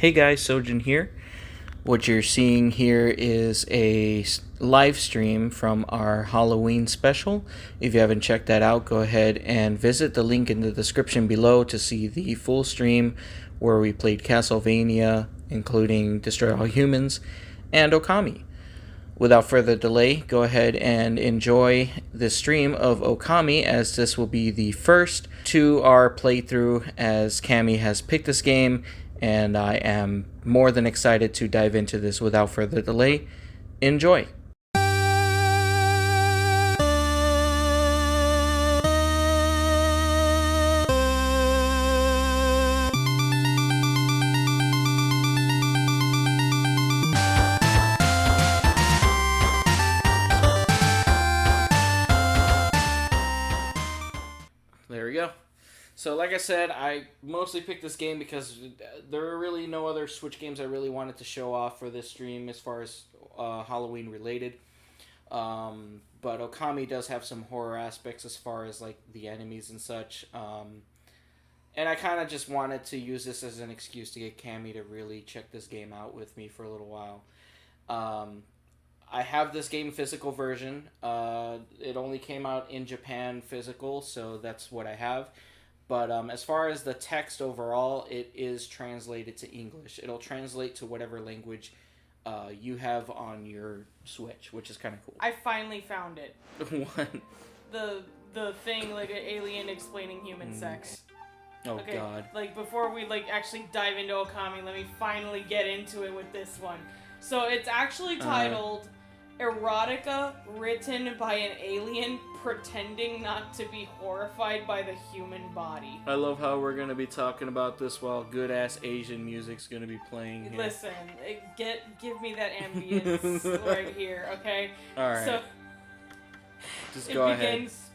Hey guys, Sojan here. What you're seeing here is a live stream from our Halloween special. If you haven't checked that out, go ahead and visit the link in the description below to see the full stream where we played Castlevania, including Destroy All Humans, and Okami. Without further delay, go ahead and enjoy the stream of Okami, as this will be the first to our playthrough, as Camy has picked this game, and I am more than excited to dive into this without further delay. Enjoy! There we go. So like I said, I mostly picked this game because there are really no other Switch games I really wanted to show off for this stream as far as Halloween related. But Okami does have some horror aspects as far as like the enemies and such. And I kind of just wanted to use this as an excuse to get Camy to really check this game out with me for a little while. I have this game physical version. It only came out in Japan physical, so that's what I have. But as far as the text overall, it is translated to English. It'll translate to whatever language you have on your Switch, which is kind of cool. I finally found it. What? The thing, like an alien explaining human sex. Oh, okay, God. Like, before we, like, actually dive into Okami, let me finally get into it with this one. So, it's actually titled Erotica Written by an Alien Pretending Not to Be Horrified by the Human Body. I love how we're going to be talking about this while good-ass Asian music's going to be playing here. Listen, give me that ambience right here, okay? Alright. So, just go ahead. It begins,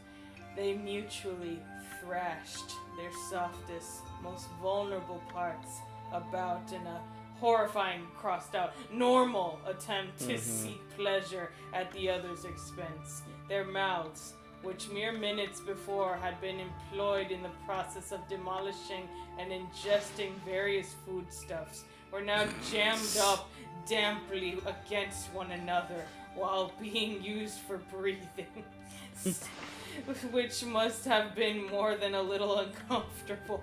they mutually thrashed their softest, most vulnerable parts about in a horrifying, crossed out, normal attempt to seek pleasure at the other's expense. Their mouths, which mere minutes before had been employed in the process of demolishing and ingesting various foodstuffs, were now jammed up damply against one another while being used for breathing, which must have been more than a little uncomfortable.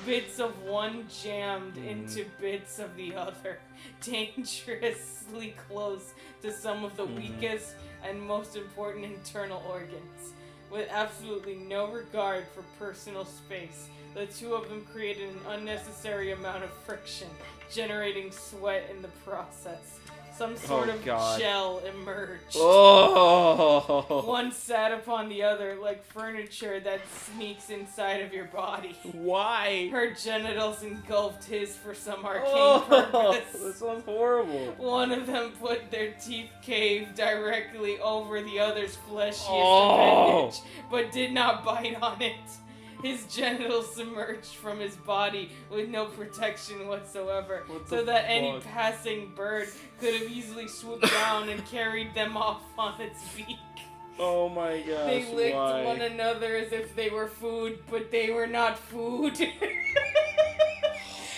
Bits of one jammed into bits of the other, dangerously close to some of the weakest and most important internal organs. With absolutely no regard for personal space, the two of them created an unnecessary amount of friction, generating sweat in the process. Some sort of gel emerged. Oh! One sat upon the other like furniture that sneaks inside of your body. Why? Her genitals engulfed his for some arcane purpose. This sounds horrible. One of them put their teeth cave directly over the other's fleshiest appendage, but did not bite on it. His genitals submerged from his body with no protection whatsoever, so that any passing bird could have easily swooped down and carried them off on its beak. Oh my gosh, They licked one another as if they were food, but they were not food.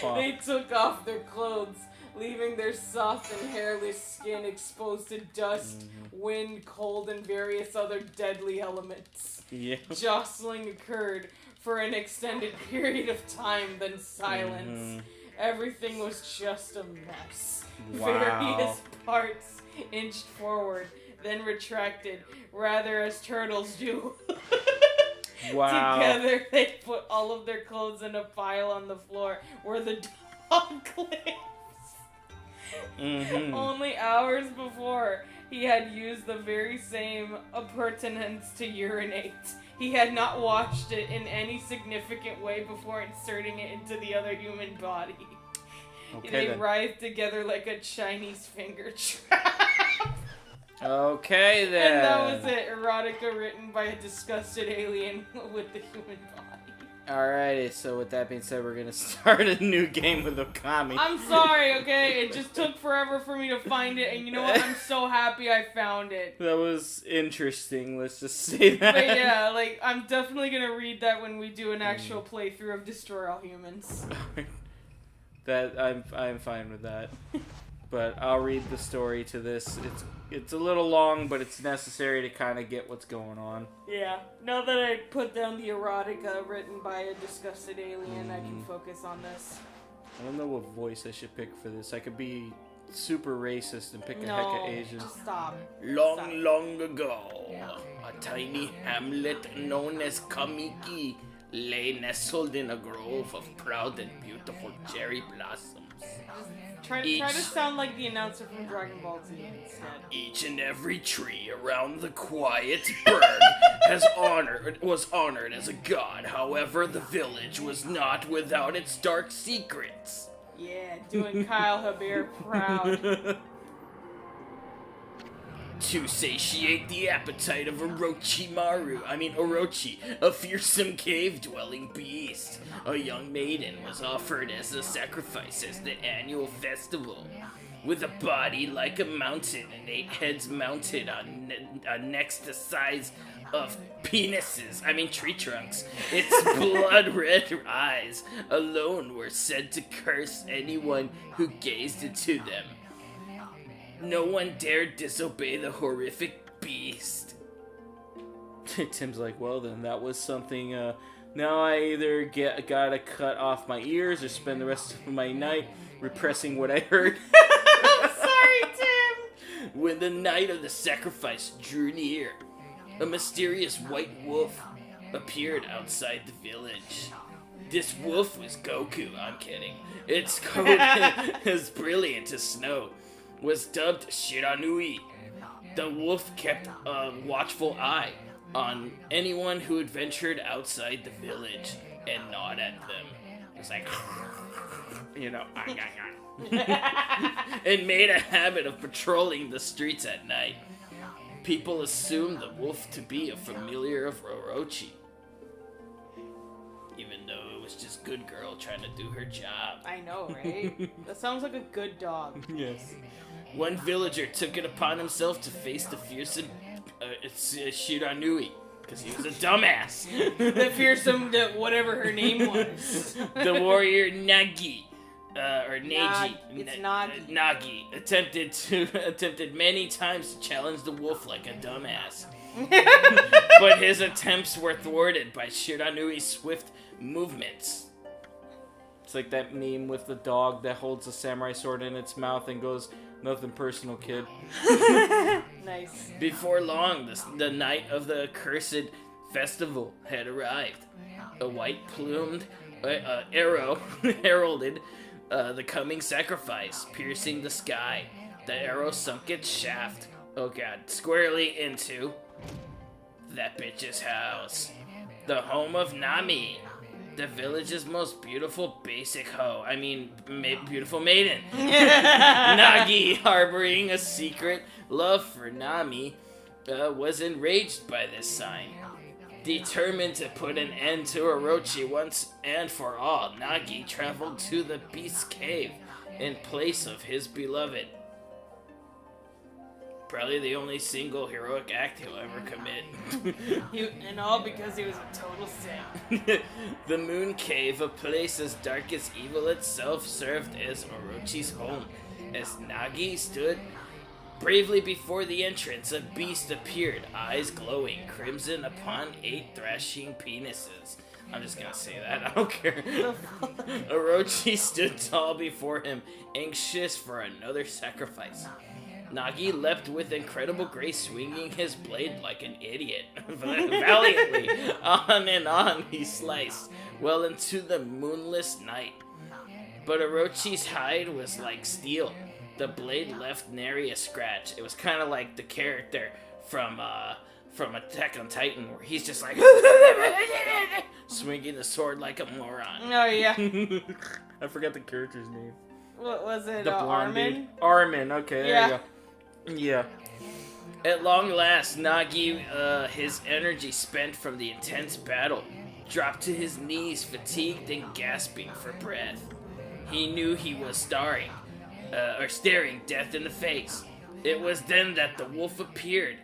They took off their clothes, leaving their soft and hairless skin exposed to dust, wind, cold, and various other deadly elements. Yeah. Jostling occurred for an extended period of time, then silence. Everything was just a mess. Wow. Various parts inched forward, then retracted, rather as turtles do. Wow. Together, they put all of their clothes in a pile on the floor where the dog lives. Only hours before, he had used the very same appurtenance to urinate. He had not washed it in any significant way before inserting it into the other human body. Okay, they writhed together like a Chinese finger trap. Okay, then. And that was it. Erotica written by a disgusted alien with the human body. Alrighty, so with that being said, we're gonna start a new game with Okami. I'm sorry, okay? It just took forever for me to find it, and you know what? I'm so happy I found it. That was interesting, let's just say that. But yeah, like, I'm definitely gonna read that when we do an actual playthrough of Destroy All Humans. That I'm fine with that. But I'll read the story to this. It's a little long, but it's necessary to kind of get what's going on. Yeah. Now that I put down the erotica written by a disgusted alien, I can focus on this. I don't know what voice I should pick for this. I could be super racist and pick a heck of Asian. Just stop. Long ago, a tiny hamlet known as Kamiki lay nestled in a grove of proud and beautiful cherry blossoms. Try to sound like the announcer from Dragon Ball Z instead. Each and every tree around the quiet burg was honored as a god. However, the village was not without its dark secrets. Yeah, doing Kyle Haber proud. To satiate the appetite of Orochi, a fearsome cave-dwelling beast, a young maiden was offered as a sacrifice at the annual festival. With a body like a mountain and 8 heads mounted on necks the size of tree trunks, its blood-red eyes alone were said to curse anyone who gazed into them. No one dared disobey the horrific beast. Tim's like, well then, that was something, now I either gotta cut off my ears or spend the rest of my night repressing what I heard. I'm sorry, Tim! When the night of the sacrifice drew near, a mysterious white wolf appeared outside the village. This wolf was Goku, I'm kidding. Its coat as brilliant as snow was dubbed Shiranui. The wolf kept a watchful eye on anyone who had ventured outside the village and gnawed at them. It was like, and made a habit of patrolling the streets at night. People assumed the wolf to be a familiar of Orochi, even though it was just good girl trying to do her job. I know, right? That sounds like a good dog. Yes. One villager took it upon himself to face the fearsome Shiranui, because he was a dumbass. The fearsome, whatever her name was. The warrior Nagi, or Neji. It's Nagi. Nagi attempted many times to challenge the wolf like a dumbass. But his attempts were thwarted by Shiranui's swift movements. It's like that meme with the dog that holds a samurai sword in its mouth and goes, "Nothing personal, kid." Nice. Before long, the night of the accursed festival had arrived. A white-plumed arrow heralded the coming sacrifice, piercing the sky. The arrow sunk its shaft, squarely into that bitch's house. The home of Nami, the village's most beautiful basic hoe. Beautiful maiden. Nagi, harboring a secret love for Nami, was enraged by this sign. Determined to put an end to Orochi once and for all, Nagi traveled to the Beast's cave in place of his beloved. Probably the only single heroic act he'll ever commit. And all because he was a total simp. The Moon Cave, a place as dark as evil itself, served as Orochi's home. As Nagi stood bravely before the entrance, a beast appeared, eyes glowing crimson upon 8 thrashing penises. I'm just gonna say that, I don't care. Orochi stood tall before him, anxious for another sacrifice. Nagi leapt with incredible grace, swinging his blade like an idiot. Valiantly, on and on he sliced, well into the moonless night. But Orochi's hide was like steel. The blade left nary a scratch. It was kind of like the character from Attack on Titan, where he's just like swinging the sword like a moron. Oh yeah. I forgot the character's name. What was it? The blonde Armin? dude. Armin. Okay, there you go. Yeah. At long last, Nagi, his energy spent from the intense battle, dropped to his knees, fatigued and gasping for breath. He knew he was staring death in the face. It was then that the wolf appeared.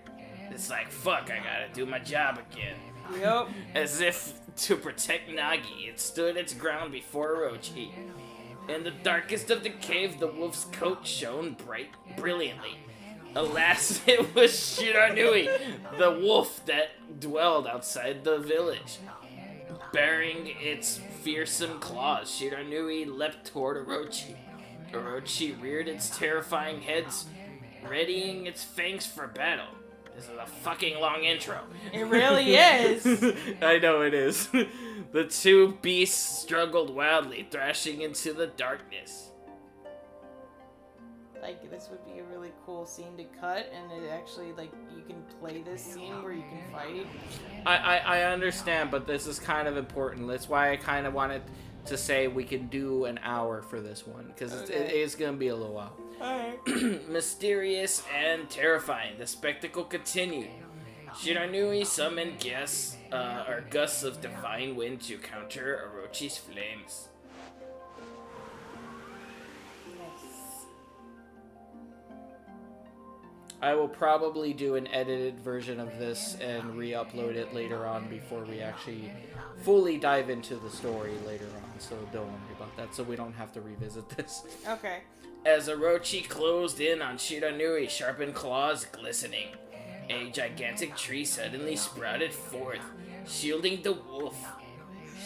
It's like, fuck, I gotta do my job again. Yep. As if to protect Nagi, it stood its ground before Orochi. In the darkest of the cave, the wolf's coat shone brilliantly. Alas, it was Shiranui, the wolf that dwelled outside the village. Bearing its fearsome claws, Shiranui leapt toward Orochi. Orochi reared its terrifying heads, readying its fangs for battle. This is a fucking long intro. It really is. I know it is. The two beasts struggled wildly, thrashing into the darkness. Like, this would be a really cool scene to cut, and it actually, like, you can play this scene where you can fight. I understand, but this is kind of important. That's why I kind of wanted to say we can do an hour for this one, because it is going to be a little while. Alright. Mysterious and terrifying, the spectacle continued. Shiranui summoned gusts of divine wind to counter Orochi's flames. I will probably do an edited version of this and re-upload it later on before we actually fully dive into the story later on, so don't worry about that, so we don't have to revisit this. Okay. As Orochi closed in on Shiranui, sharpened claws glistening, a gigantic tree suddenly sprouted forth, shielding the wolf.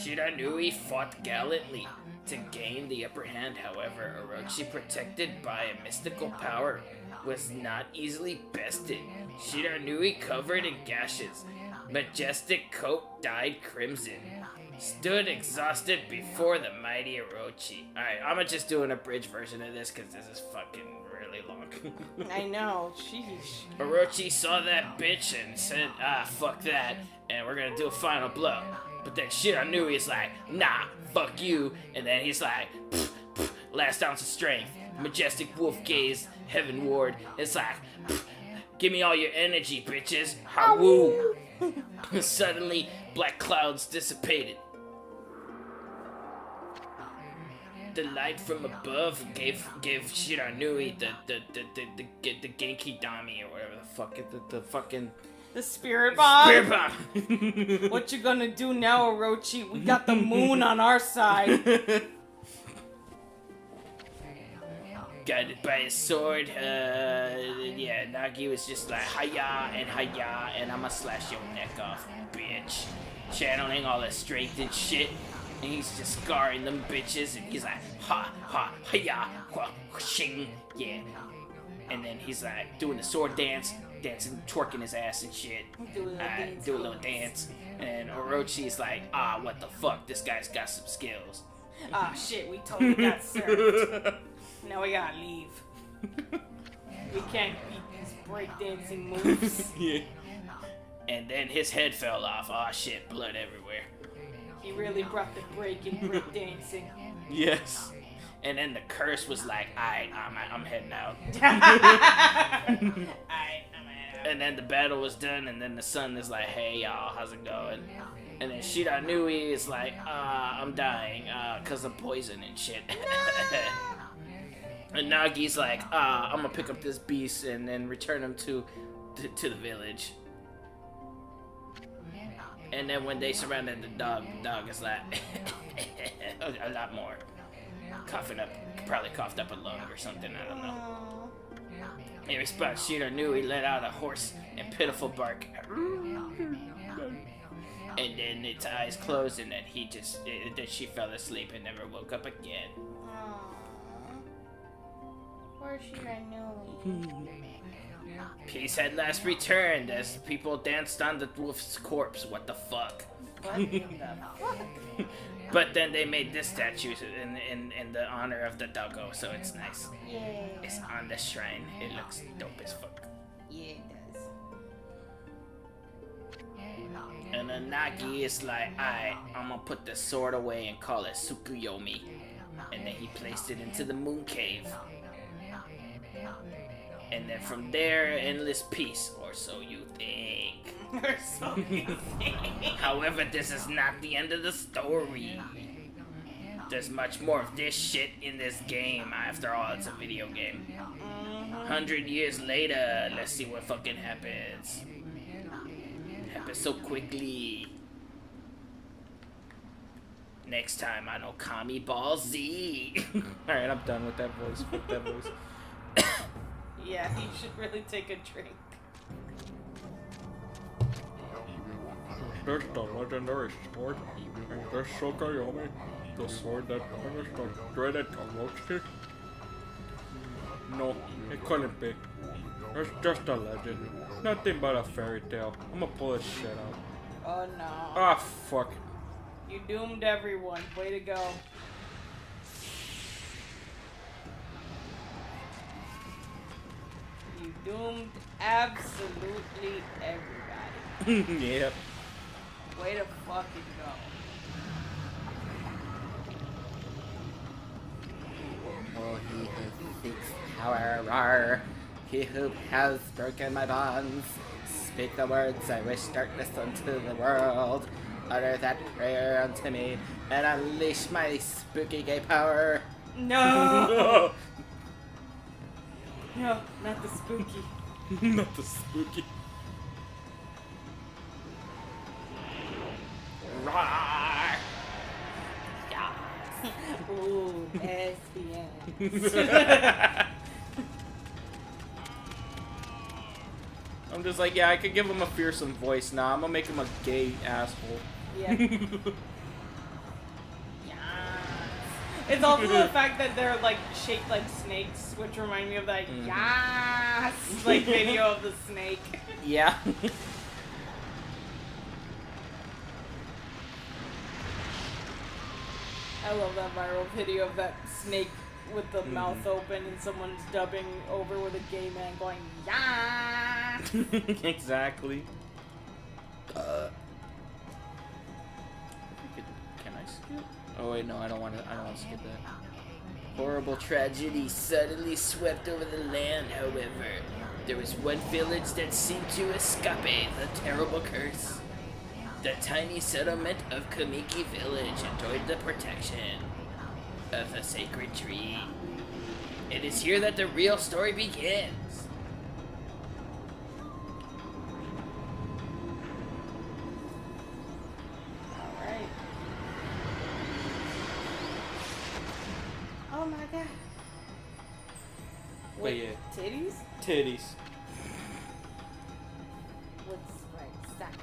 Shiranui fought gallantly to gain the upper hand. However, Orochi, protected by a mystical power, was not easily bested. Shiranui, covered in gashes, majestic coat dyed crimson, stood exhausted before the mighty Orochi. Alright, I'm gonna just do an abridged version of this because this is fucking really long. I know, sheesh. Orochi saw that bitch and said, ah, fuck that, and we're gonna do a final blow. But then Shiranui is like, nah, fuck you, and then he's like, pff, pff, last ounce of strength. Majestic wolf gaze heavenward. It's like, give me all your energy, bitches. Hawoo. Suddenly, black clouds dissipated. The light from above gave Shiranui the Genki Dami or whatever the fuck the fucking The spirit bomb. Spirit bomb. What you gonna do now, Orochi? We got the moon on our side. Guided by his sword, yeah, Nagi was just like, hiya, and I'ma slash your neck off, bitch. Channeling all his strength and shit, and he's just scarring them bitches, and he's like, hiya, shing, yeah. And then he's like, doing the sword dance, dancing, twerking his ass and shit. Do a little dance. And Orochi's like, ah, what the fuck, this guy's got some skills. Ah, shit, we totally got served. Now we gotta leave. We can't beat these breakdancing moves. Yeah. And then his head fell off. Oh shit, blood everywhere. He really brought the break in breakdancing. Yes. And then the curse was like, alright, I'm heading out. And then the battle was done, and then the sun is like, hey y'all, how's it going? And then Shiranui is like, I'm dying, cause of poison and shit. And Nagi's like, I'm gonna pick up this beast and then return him to the village. And then when they surrounded the dog is like, a lot more. Coughing up, probably coughed up a lung or something, I don't know. In response, Shiranui let out a hoarse and pitiful bark. And then its eyes closed, and then then she fell asleep and never woke up again. Poor Shiranui. Peace had last returned as people danced on the wolf's corpse. What the fuck? What the fuck? But then they made this statue in the honor of the doggo, so it's nice. Yeah. It's on the shrine. It looks dope as fuck. Yeah, it does. And then Nagi is like, alright, I'm gonna put the sword away and call it Tsukuyomi. And then he placed it into the moon cave. And then from there, endless peace, or so you think. Or so you think. However, this is not the end of the story. There's much more of this shit in this game. After all, it's a video game. 100 years later, let's see what fucking happens. It happens so quickly. Next time on Okami Ball Z. Alright, I'm done with that voice. Fuck that voice. Yeah, you should really take a drink. There's the legendary sword. And there's Sojan, the sword that punished the dreaded Gnocchi. No, it couldn't be. It's just a legend. Nothing but a fairy tale. I'm gonna pull this shit out. Oh no. Ah, fuck. You doomed everyone. Way to go. You doomed absolutely everybody. Yep. Way to fucking go. Oh, he who seeks power, he who has broken my bonds. Speak the words I wish darkness unto the world. Utter that prayer unto me, and unleash my spooky gay power. No! No, not the spooky. Not the spooky. Roar! Ooh, SPN. I'm just like, yeah, I could give him a fearsome voice now. I'm gonna make him a gay asshole. Yeah. It's also the fact that they're like shaped like snakes, which remind me of that yes like video of the snake. Yeah. I love that viral video of that snake with the mouth open and someone's dubbing over with a gay man going yes. Exactly. Can I skip? Oh wait, no, I don't want to. I don't want to skip that. Horrible tragedy suddenly swept over the land. However, there was one village that seemed to escape the terrible curse. The tiny settlement of Kamiki Village enjoyed the protection of the sacred tree. It is here that the real story begins. Alright. Oh my god. Wait, yeah. Titties? Titties. What's right? Stop.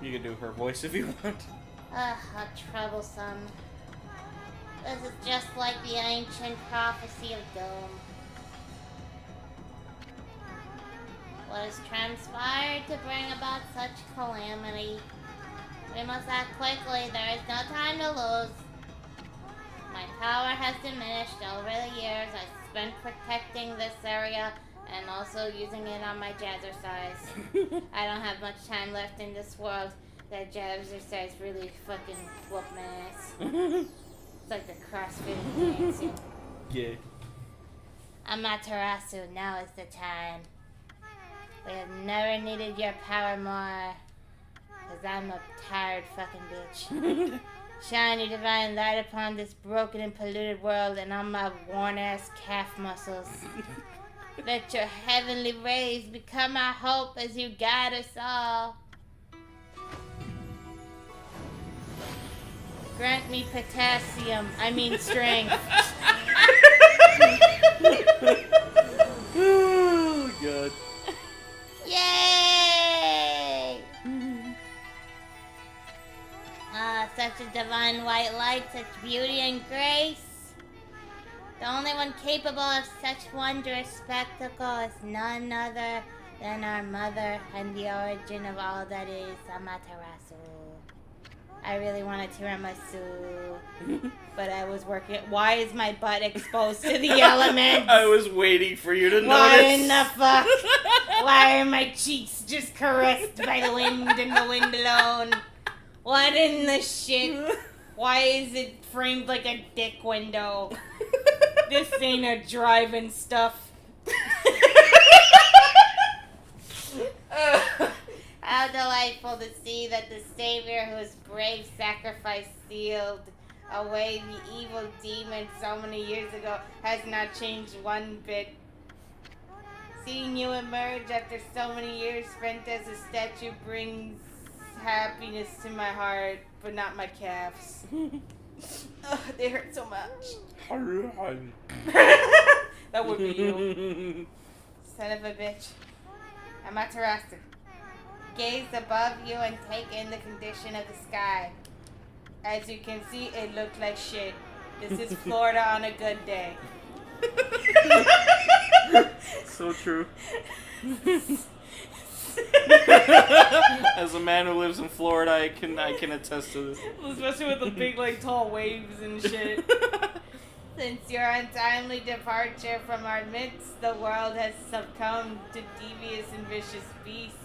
You can do her voice if you want. Ugh, how troublesome. This is just like the ancient prophecy of doom. What has transpired to bring about such calamity? We must act quickly, there is no time to lose. My power has diminished over the years. I spent protecting this area and also using it on my jazzercise. I don't have much time left in this world. That jazzercise really fucking whooped my ass. It's like the CrossFit dancing. Yeah. Amaterasu, now is the time. We have never needed your power more. Cause I'm a tired fucking bitch. Shine your divine light upon this broken and polluted world and on my worn ass calf muscles. Let your heavenly rays become our hope as you guide us all. Grant me potassium, strength. Oh, God. Yay! Such a divine white light, such beauty and grace. The only one capable of such wondrous spectacle is none other than our mother and the origin of all that is, Amaterasu. I really wanted tiramisu, but I was working. Why is my butt exposed to the elements? I was waiting for you to Why notice. in the fuck? Why are my cheeks just caressed by the wind and the wind alone? What in the shit? Why is it framed like a dick window? This ain't a drive-in stuff. How delightful to see that the Savior whose brave sacrifice sealed away the evil demon so many years ago has not changed one bit. Seeing you emerge after so many years spent as a statue brings happiness to my heart. but not my calves. Ugh, they hurt so much. That would be you. Son of a bitch. Amaterasu. Gaze above you and take in the condition of the sky. As you can see, it looked like shit. This is Florida on a good day. So true. As a man who lives in Florida, I can attest to this. Especially with the big, like, tall waves and shit. Since your untimely departure from our midst, the world has succumbed to devious and vicious beasts.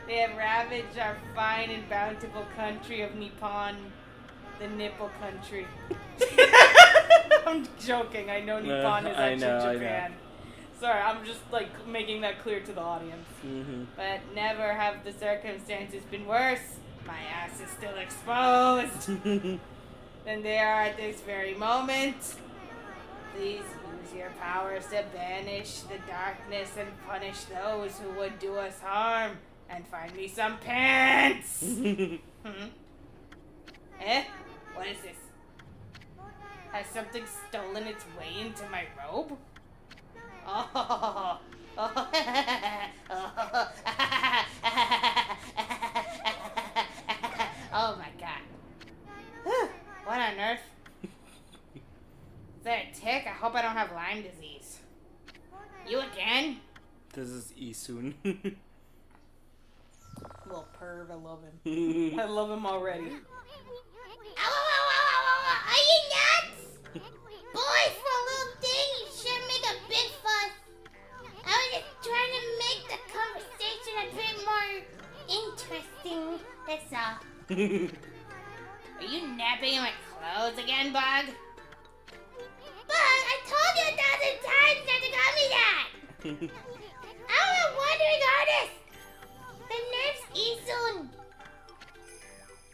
They have ravaged our fine and bountiful country of Nippon, the nipple country. I'm joking. I know Nippon is actually Japan. Sorry, I'm just like making that clear to the audience. Mm-hmm. But never have the circumstances been worse. My ass is still exposed. Than they are at this very moment. Please use your powers to banish the darkness and punish those who would do us harm. And find me some pants! Eh? What is this? Has something stolen its way into my robe? Oh. Oh. Oh my god. What on earth? Is that a tick? I hope I don't have Lyme disease. You again? This is Issun. Little perv, I love him. I love him already. Are you nuts? Boys, for a little thing, you shouldn't make a big fuss. I was just trying to make the conversation a bit more interesting, that's all. Are you napping in my clothes again, Bug? Bug, I told you 1,000 times not to call me that! I'm a wandering artist! The name's Issun.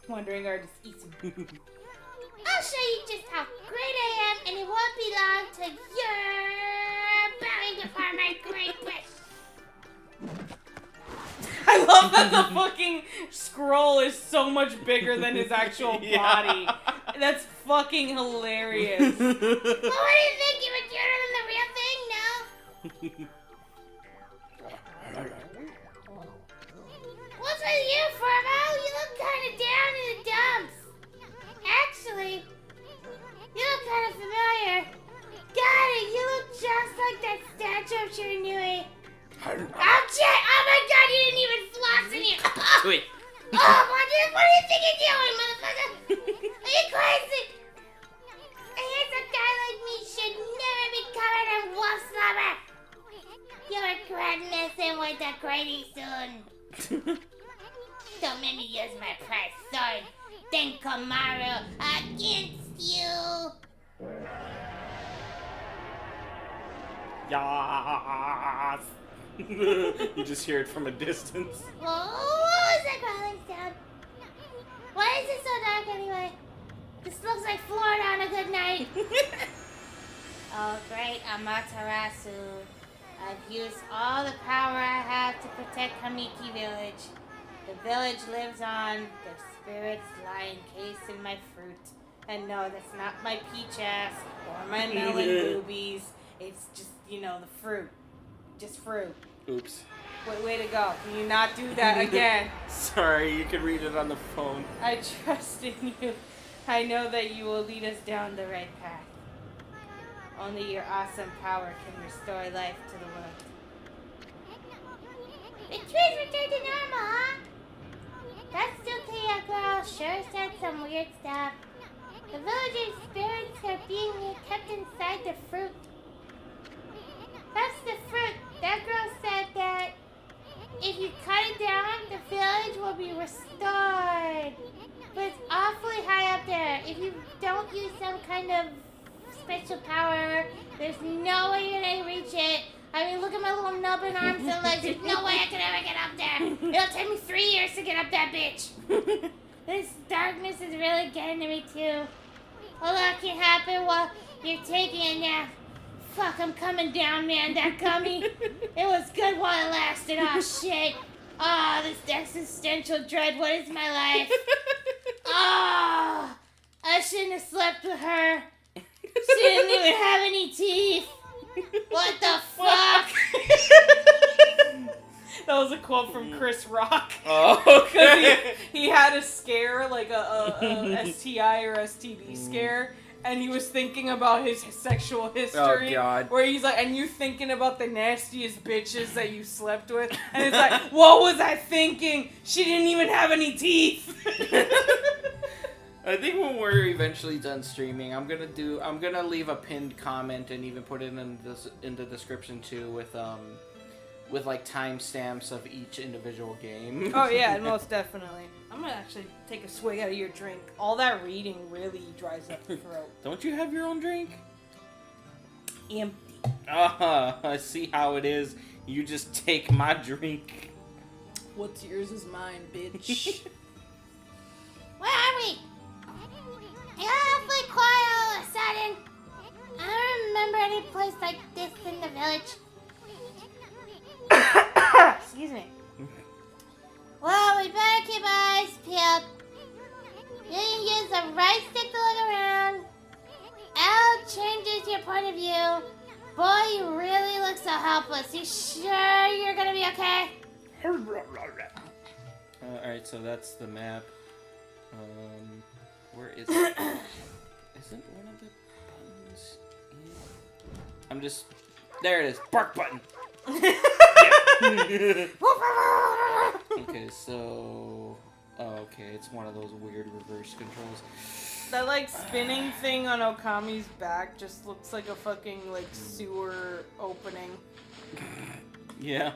Wandering artist Issun. I'll show you just how great I am, and it won't be long till you're bowing before my great wish. I love that the fucking scroll is so much bigger than his actual body. That's fucking hilarious. Well, what do you think? You were cuter than the real thing? No? What's with you, Formo? You look kind of down in the dumps. Actually, you look kind of familiar. Got it, you look just like that statue of Shiranui. Oh shit! Oh my god, you didn't even floss in here! Wait. Oh, what do you think you're doing, motherfucker? Are you crazy? A handsome guy like me should never be covered in wolf slobber. You'll regret messing with the Grady soon. Don't make me use my pressed sword. Then Kamaru against you. Yas. You just hear it from a distance. Whoa, what was that growling sound? Why is it so dark anyway? This looks like Florida on a good night. Oh, great Amaterasu. I've used all the power I have to protect Kamiki Village. The village lives on. Their spirits lie encased in my fruit. And no, that's not my peach ass or my melon boobies. It's just, you know, the fruit. Just fruit. Oops. Way to go. Can you not do that again? Sorry, you can read it on the phone. I trust in you. I know that you will lead us down the right path. Only your awesome power can restore life to the world. The trees returned to normal, huh? That Sukiya girl sure said some weird stuff. The villagers' spirits are being kept inside the fruit. That's the fruit. That girl said that if you cut it down, the village will be restored. But it's awfully high up there. If you don't use some kind of special power, there's no way you're gonna reach it. I mean, look at my little nubbin arms and legs. There's no way I could ever get up there. It'll take me 3 years to get up that bitch. This darkness is really getting to me too. A lot can happen while you're taking a nap. Fuck, I'm coming down, man. That gummy, it was good while it lasted. Oh, shit. Oh, this existential dread. What is my life? Oh, I shouldn't have slept with her. She didn't even have any teeth. What the fuck? That was a quote from Chris Rock. Oh, Because he had a scare, like a STI or STD scare, and he was thinking about his sexual history. Oh, God. Where he's like, and you thinking about the nastiest bitches that you slept with, and it's like, what was I thinking? She didn't even have any teeth. I think when we're eventually done streaming, I'm gonna leave a pinned comment and even put it in the description too with like timestamps of each individual game. Oh yeah, most definitely. I'm gonna actually take a swig out of your drink. All that reading really dries up the throat. Don't you have your own drink? Empty. I see how it is. You just take my drink. What's yours is mine, bitch. Where are we? You're awfully quiet all of a sudden. I don't remember any place like this in the village. Excuse me. Well, we better keep our eyes peeled. You can use the right stick to look around. L changes your point of view. Boy, you really look so helpless. You sure you're gonna be okay? Alright, so that's the map. Where is it? Isn't one of the buttons in? I'm just... There it is. Bark button! Okay, so... Oh, okay, it's one of those weird reverse controls. That like spinning thing on Okami's back just looks like a fucking like sewer opening. Yeah.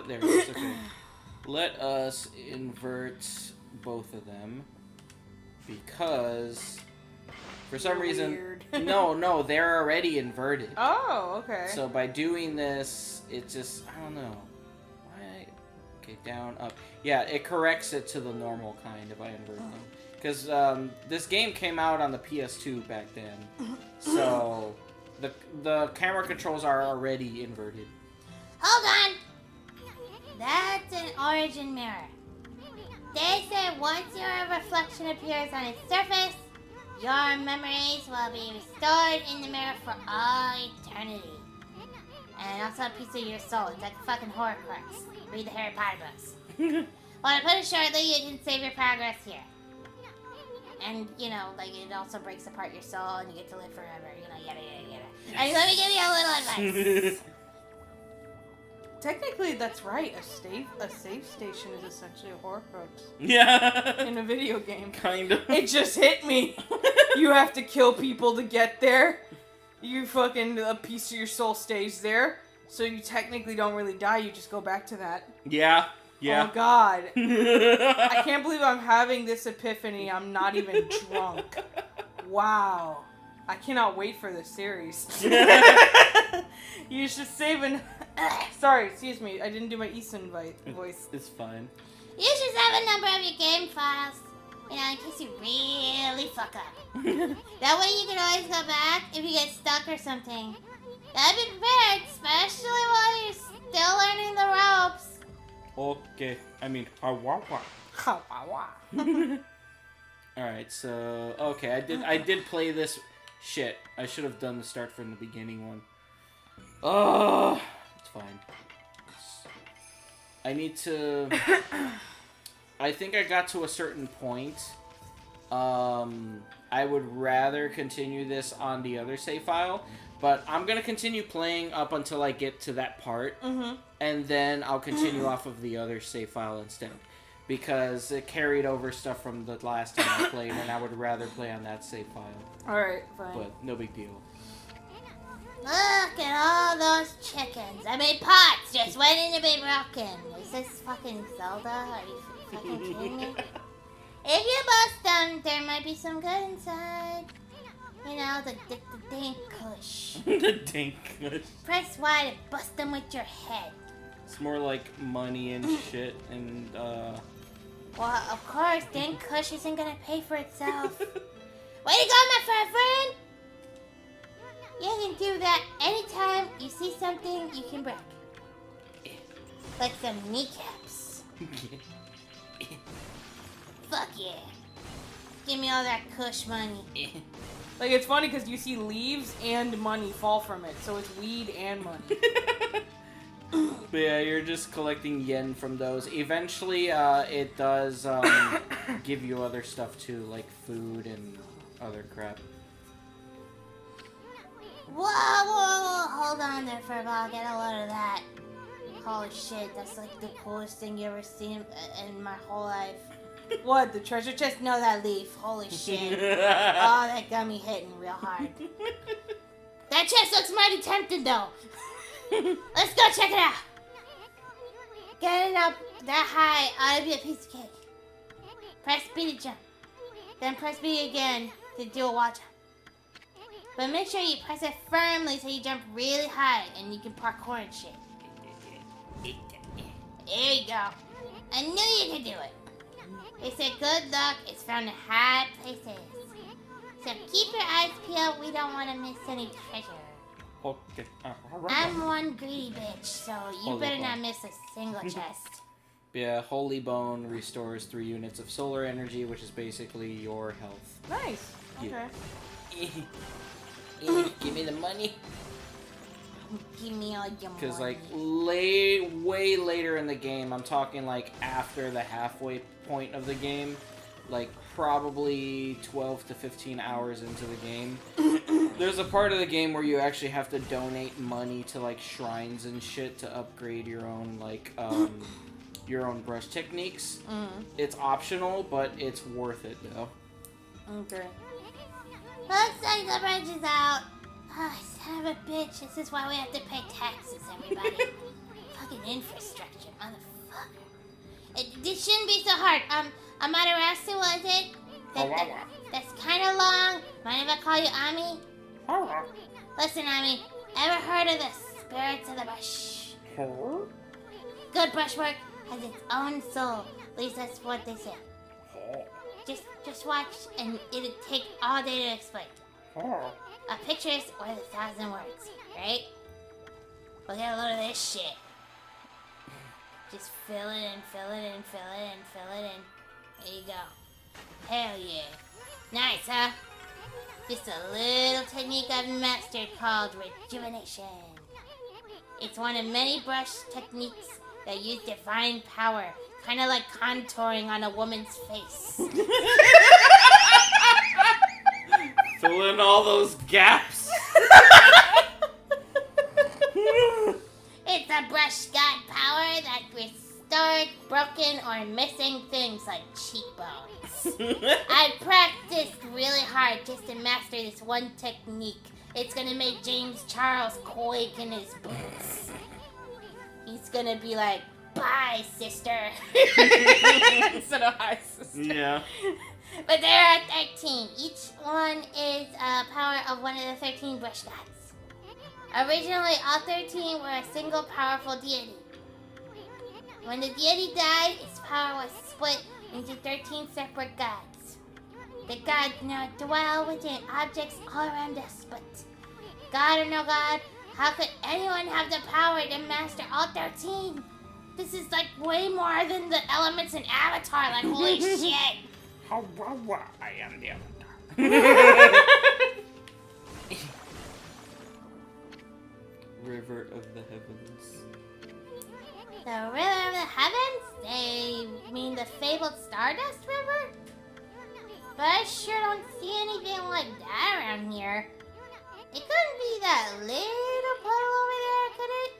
There it is, okay. Let us invert both of them. Because... For some You're reason... weird. No, they're already inverted. Oh, okay. So by doing this, it just... I don't know. Why? Okay, down, up. Yeah, it corrects it to the normal kind if I invert them. Because this game came out on the PS2 back then. So... The camera controls are already inverted. Hold on. That's an origin mirror. They say once your reflection appears on its surface, your memories will be restored in the mirror for all eternity. And also a piece of your soul. It's like a fucking horror crux. Read the Harry Potter books. Well, to put it shortly, you can save your progress here. And, you know, like, it also breaks apart your soul and you get to live forever. You know, yada, yada, yada. And let me give you a little advice. Technically, that's right. A save station is essentially a horror crux. Yeah. In a video game. Kind of. It just hit me. You have to kill people to get there. You fucking, a piece of your soul stays there. So you technically don't really die. You just go back to that. Yeah. Yeah. Oh, God. I can't believe I'm having this epiphany. I'm not even drunk. Wow. I cannot wait for this series. You should save an... Sorry, excuse me. I didn't do my Issun voice. It's fine. You should save a number of your game files. You know, in case you really fuck up. That way you can always go back if you get stuck or something. Gotta be prepared, especially while you're still learning the ropes. Okay. I mean, hawawa. Alright, so... Okay, I did play this... Shit. I should have done the start from the beginning one. Oh, it's fine. I need to... I think I got to a certain point. I would rather continue this on the other save file. But I'm going to continue playing up until I get to that part. Mm-hmm. And then I'll continue off of the other save file instead. Because it carried over stuff from the last time I played, and I would rather play on that save file. Alright, fine. But no big deal. Look at all those chickens. I mean, pots just waiting to be broken. Is this fucking Zelda? Are you fucking kidding me? If you bust them, there might be some good inside. You know, the dank kush. The dank kush. Press Y to bust them with your head. It's more like money and shit and, Well, of course, dank kush isn't gonna pay for itself. Way to go, my friend! You can do that anytime you see something you can break. Like some kneecaps. fuck yeah. Give me all that kush money. Like, it's funny because you see leaves and money fall from it, so it's weed and money. But yeah, you're just collecting yen from those. Eventually, it does give you other stuff too, like food and other crap. Whoa, hold on there for a while, get a load of that. Holy shit, that's like the coolest thing you ever seen in my whole life. What, the treasure chest? No, that leaf. Holy shit. Oh, that got me hitting real hard. That chest looks mighty tempting though. Let's go check it out. Getting up that high ought to be a piece of cake. Press B to jump. Then press B again to do a wall jump. But make sure you press it firmly so you jump really high and you can parkour and shit. There you go. I knew you could do it. They said good luck is found in high places. So keep your eyes peeled, we don't want to miss any treasure. Okay. I'm one greedy bitch, so you Holy better bone. not miss a single chest. Yeah, Holy Bone restores 3 units of solar energy, which is basically your health. Nice. Okay. Yeah. Give me the money. Give me all your money. Because, like, way later in the game, I'm talking, like, after the halfway point of the game, like, probably 12 to 15 hours into the game, there's a part of the game where you actually have to donate money to, like, shrines and shit to upgrade your own, like, your own brush techniques. It's optional, but it's worth it, though. Okay. Looks like the bridge is out. Oh, son of a bitch. This is why we have to pay taxes, everybody. Fucking infrastructure, motherfucker. This shouldn't be so hard. Amaterasu, was it? That's kind of long. Mind if I call you Ami? Listen, Ami. Ever heard of the spirits of the bush? Good brushwork has its own soul. At least that's what they say. Just watch, and it'll take all day to explain. A picture is worth 1,000 words, right? We'll get a load of this shit. Just fill it in, fill it in, fill it in, fill it in. There you go. Hell yeah. Nice, huh? Just a little technique I've mastered called Rejuvenation. It's one of many brush techniques that use divine power, kind of like contouring on a woman's face. Fill in all those gaps. It's a brush god power that restored broken or missing things like cheekbones. I practiced really hard just to master this one technique. It's gonna make James Charles quake in his boots. He's gonna be like, bye, sister. Instead of hi, sister. Yeah. But there are 13. Each one is a power of one of the 13 brush gods. Originally, all 13 were a single powerful deity. When the deity died, its power was split into 13 separate gods. The gods now dwell within objects all around us, but God or no God, how could anyone have the power to master all 13? This is like way more than the elements in Avatar, like holy shit. I am the Avatar. River of the Heavens. The River of the Heavens? They mean the fabled Stardust River? But I sure don't see anything like that around here. It couldn't be that little puddle over there, could it?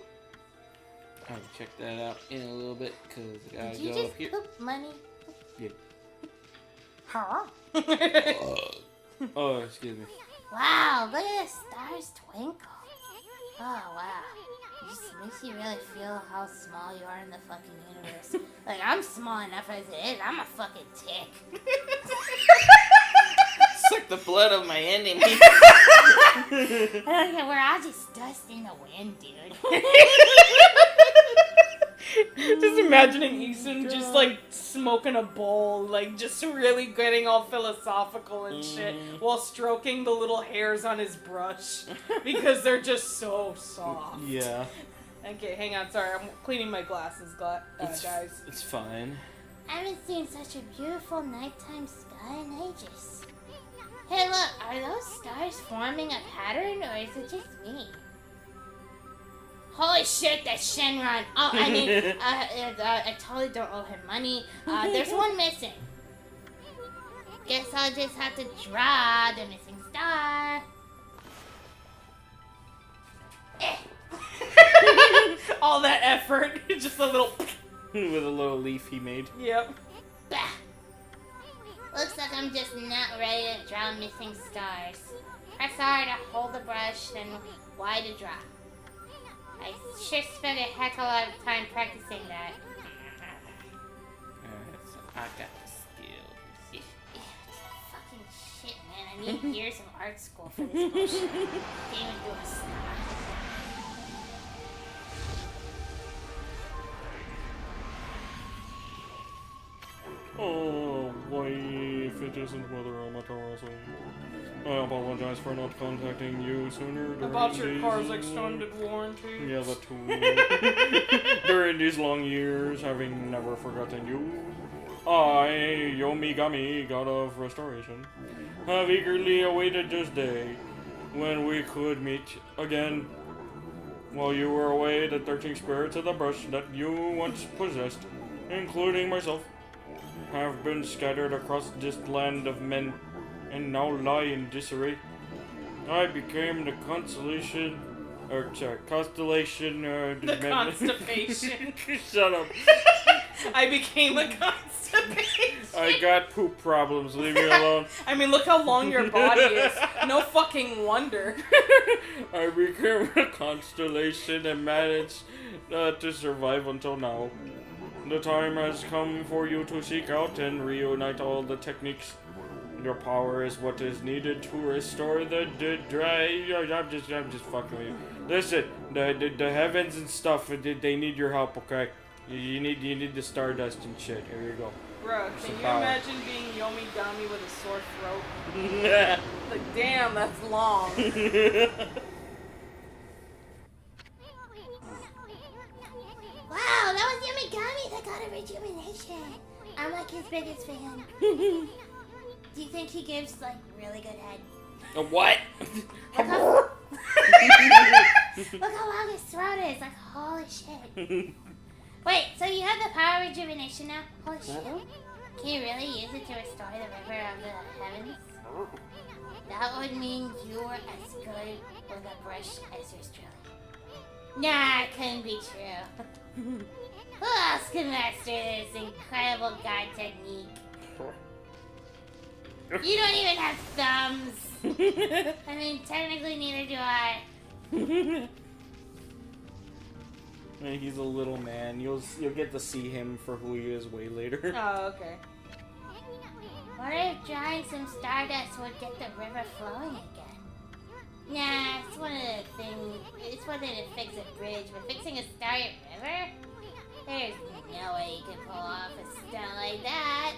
I'll check that out in a little bit, because I gotta Did you go just up here. poop money? Yeah. Huh? Oh, excuse me. Wow, look at the stars twinkle. Oh, wow. It just makes you really feel how small you are in the fucking universe. Like, I'm small enough as it is. I'm a fucking tick. Suck the blood of my enemy. I don't know, we're all just dust in the wind, dude. Just imagining Issun just like smoking a bowl, like just really getting all philosophical and shit while stroking the little hairs on his brush because they're just so soft. Yeah. Okay, hang on, sorry, I'm cleaning my glasses, guys. It's fine. I haven't seen such a beautiful nighttime sky in ages. Hey look, are those stars forming a pattern or is it just me? Holy shit, that's Shenron. Oh, I mean, I totally don't owe him money. There's one missing. Guess I'll just have to draw the missing star. All that effort, just a little... With a little leaf he made. Yep. Bah. Looks like I'm just not ready to draw missing stars. Press R to hold the brush, then Y to draw. I sure spent a heck of a lot of time practicing that. I got the skills. Fucking shit, man. I need years of art school for this bullshit. Can't even do a star. Oh, wife, it isn't Mother Amaterasu. I apologize for not contacting you sooner. About your car's extended warranty. Yeah, that too. During these long years, having never forgotten you, I, Yomigami, god of restoration, have eagerly awaited this day when we could meet again. While you were away, the 13 spirits of the brush that you once possessed, including myself, have been scattered across this land of men, and now lie in disarray. I became the constellation, the constipation. Shut up. I became a constipation. I got poop problems, leave me alone. I mean, look how long your body is. No fucking wonder. I became a constellation and managed to survive until now. The time has come for you to seek out and reunite all the techniques. Your power is what is needed to restore the I'm just fucking with you. Listen, the heavens and stuff, they need your help, okay? You need the stardust and shit. Here you go. Bro, can you imagine being Yomigami with a sore throat? Like, damn, that's long. Wow, that was Yomigami that got a rejuvenation. I'm like his biggest fan. Do you think he gives, like, really good head? A what? Look how long his throat is. Like, holy shit. Wait, so you have the power rejuvenation now? Holy shit. Can you really use it to restore the river of the heavens? That would mean you were as good with a brush as yours truly. Nah, it couldn't be true. Who else can master this incredible guard technique? You don't even have thumbs. I mean, technically neither do I. He's a little man. You'll get to see him for who he is way later. Oh, okay. What if drawing some stardust would get the river flowing again? Nah, it's one of the things. It's one thing to fix a bridge, but fixing a starry river? There's no way you can pull off a stunt like that.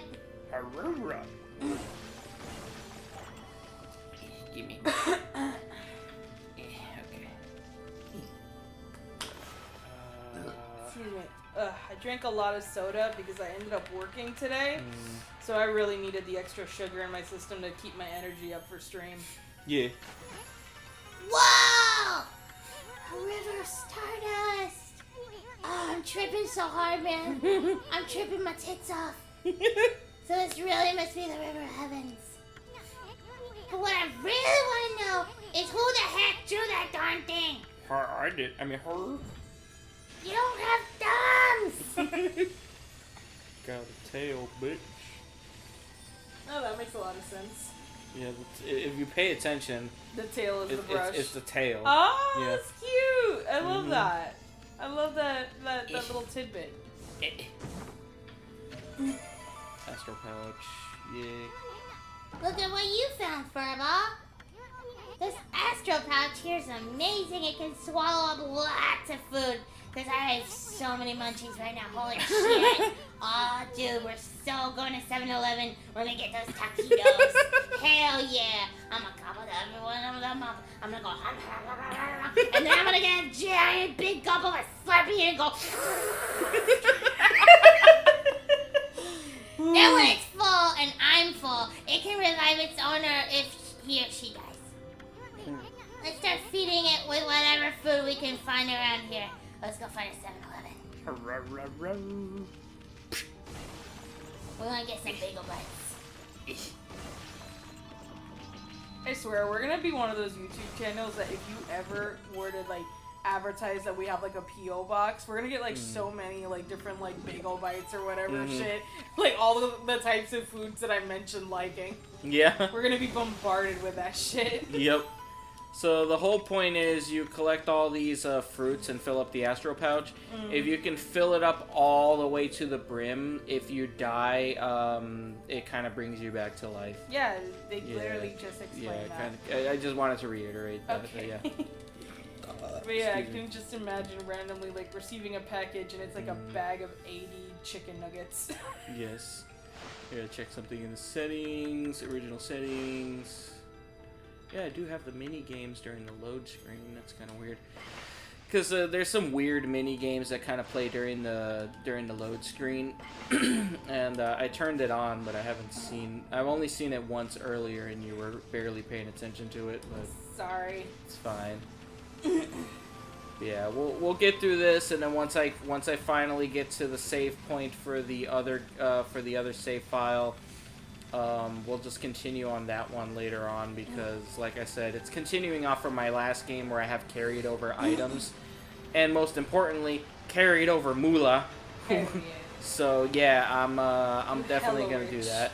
Give me. Okay. Excuse me. I drank a lot of soda because I ended up working today. So I really needed the extra sugar in my system to keep my energy up for stream. Yeah. Whoa! A river of stardust! Oh, I'm tripping so hard, man. I'm tripping my tits off. So this really must be the river of heavens. But what I really want to know is who the heck drew that darn thing? Her, I did. I mean, her. You don't have thumbs! Got a tail, bitch. Oh, that makes a lot of sense. Yeah, if you pay attention, The tail is the brush. it's the tail. Oh, Yeah. that's cute. I love that. I love that little tidbit. Astro pouch. Yeah. Look at what you found, Furball. This Astro Pouch here is amazing. It can swallow up lots of food. Because I have so many munchies right now. Holy shit. Aw, dude, we're so going to 7-Eleven. We're going to get those taquitos. Hell yeah. I'm going to gobble every one of them up. I'm going to go... And then I'm going to get a giant big gobble of Slurpee and go... Then when it's full and I'm full, it can revive its owner if he or she dies. Let's start feeding it with whatever food we can find around here. Let's go find a 7-Eleven. We're gonna get some bagel bites. I swear, we're gonna be one of those YouTube channels that if you ever were to like advertise that we have like a P.O. box, we're gonna get like so many like different like bagel bites or whatever shit. Like all the types of foods that I mentioned liking. Yeah. We're gonna be bombarded with that shit. Yep. So the whole point is you collect all these fruits and fill up the Astro Pouch. If you can fill it up all the way to the brim, if you die, it kind of brings you back to life. Yeah, they literally just explained that. I just wanted to reiterate that. Okay. Yeah. But yeah, I can just imagine randomly like receiving a package and it's like a bag of 80 chicken nuggets. Yes. Here, check something in the settings, original settings. Yeah, I do have the mini games during the load screen. That's kind of weird. Because there's some weird mini games that kind of play during the load screen, and I turned it on, but I've only seen it once earlier, and you were barely paying attention to it. But Sorry. it's fine. Yeah, we'll get through this, and then once I finally get to the save point for the other save file. We'll just continue on that one later on because, like I said, it's continuing off from my last game where I have carried over items, and most importantly, carried over moolah. So yeah, I'm definitely gonna do that.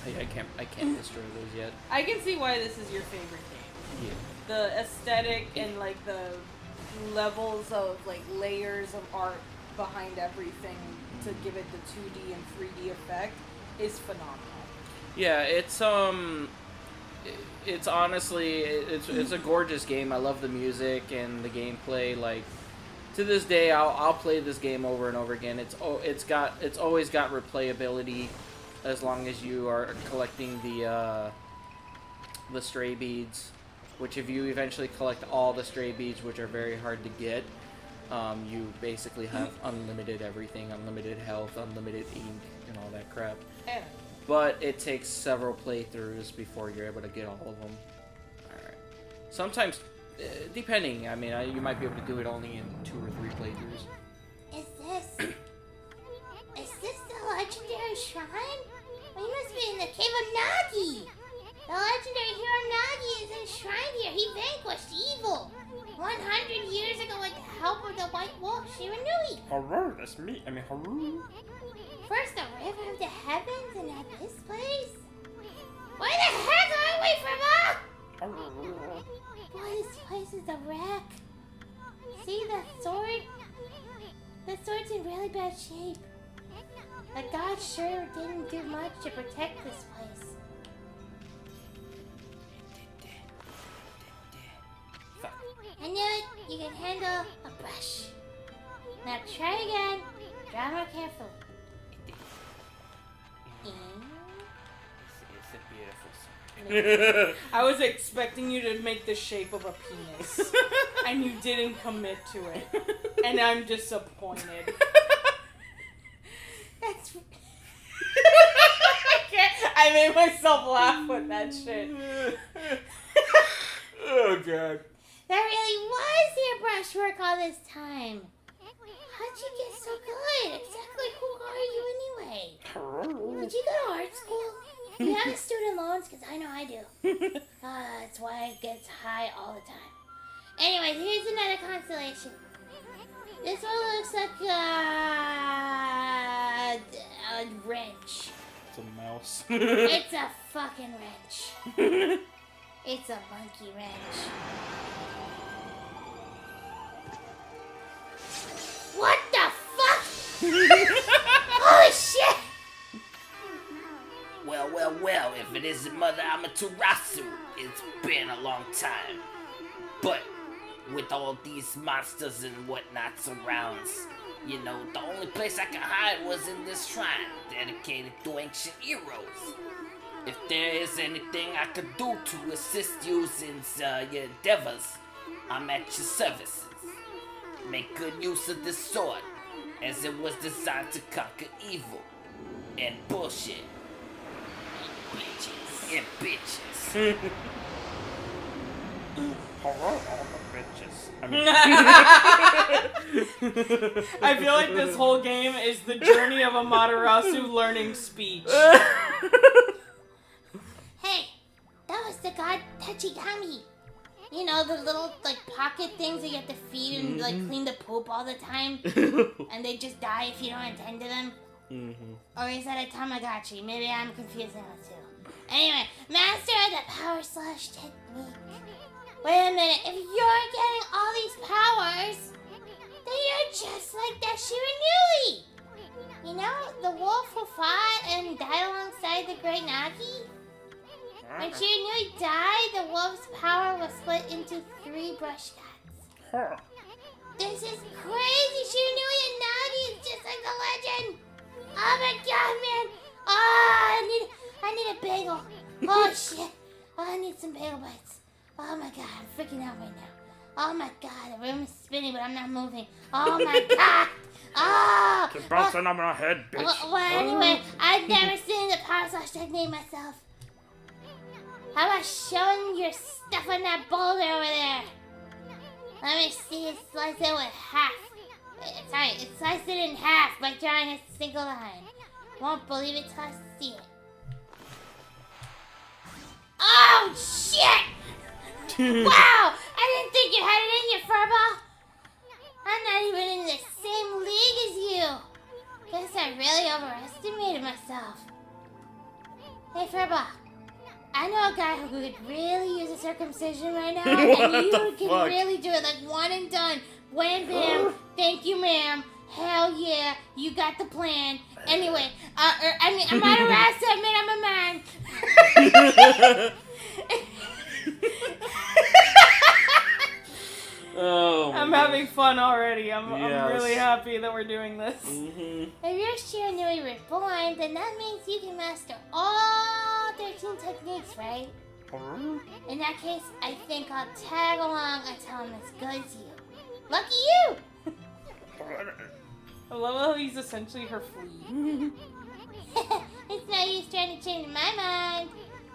I can't destroy those yet. I can see why this is your favorite game. Yeah. The aesthetic and like the levels of like layers of art behind everything to give it the 2D and 3D effect is phenomenal. Yeah, it's honestly it's a gorgeous game. I love the music and the gameplay. Like to this day, I'll play this game over and over again. It's always got replayability as long as you are collecting the stray beads. Which if you eventually collect all the stray beads, which are very hard to get, you basically have unlimited everything, unlimited health, unlimited ink, and all that crap. Yeah. But it takes several playthroughs before you're able to get all of them. Alright. Sometimes, depending, I mean, you might be able to do it only in 2 or 3 playthroughs. Is this the legendary shrine? We must be in the cave of Gnocchi. The legendary hero Gnocchi is enshrined here. He vanquished evil 100 years ago with the help of the White Wolf Shiranui. Hello, that's me. I mean, hello. First the river of the heavens and now this place? Where the heck are we from? Boy, this place is a wreck. See the sword? The sword's in really bad shape. The gods sure didn't do much to protect this place. I knew it. You can handle a brush. Now try again. Draw more careful. It's a beautiful sword. I was expecting you to make the shape of a penis, and you didn't commit to it, and I'm disappointed. That's... I made myself laugh with that shit. Oh, God. That really was your brushwork all this time. How'd you get so good? Exactly who are you anyway? Did you go to art school? Do you have student loans? Because I know I do. That's why I get high all the time. Anyway, here's another constellation. This one looks like a wrench. It's a mouse. It's a fucking wrench. It's a monkey wrench. What the fuck? Holy shit! Well, if it isn't Mother Amaterasu, it's been a long time. But with all these monsters and whatnots around, you know, the only place I can hide was in this shrine dedicated to ancient heroes. If there is anything I could do to assist you in your endeavors, I'm at your services. Make good use of this sword, as it was designed to conquer evil. and bullshit. And bitches. Hello, all the bitches. I mean, I feel like this whole game is the journey of Amaterasu learning speech. Hey, that was the god Tachigami. You know, the little, like, pocket things that you have to feed and, like, clean the poop all the time? And they just die if you don't attend to them? Or is that a Tamagotchi? Maybe I'm confusing the two. Anyway, master of the power slash technique. Wait a minute, if you're getting all these powers, then you're just like that Shiranui! You know, the wolf who fought and died alongside the great Gnocchi? When Shiranui died, the wolf's power was split into 3 brush cuts. This is crazy! Shiranui and Gnocchi is just like the legend! Oh my god, man! Oh, I need a bagel. Oh shit. Oh, I need some bagel bites. Oh my god, I'm freaking out right now. Oh my god, the room is spinning, but I'm not moving. Oh my god! Oh! keep bouncing on my head, bitch. Well, anyway, I've never seen the power slash technique myself. How about showing your stuff on that boulder over there? Let me see it slice it with half. Sorry, it sliced it in half by drawing a single line. Won't believe it till I see it. Oh, shit! Wow! I didn't think you had it in you, Furball. I'm not even in the same league as you. Guess I really overestimated myself. Hey, Furball. I know a guy who could really use a circumcision right now, and you can really do it, like one and done. Wham bam, thank you ma'am, hell yeah, you got the plan. Anyway, I'm not a rasta, I mean I'm a man. Oh, I'm having fun already. I'm really happy that we're doing this. If you're Shiranui Reborn, then that means you can master all 13 techniques, right? In that case, I think I'll tag along until I'm as good as you. Lucky you! I love how he's essentially her flea. It's no use trying to change my mind.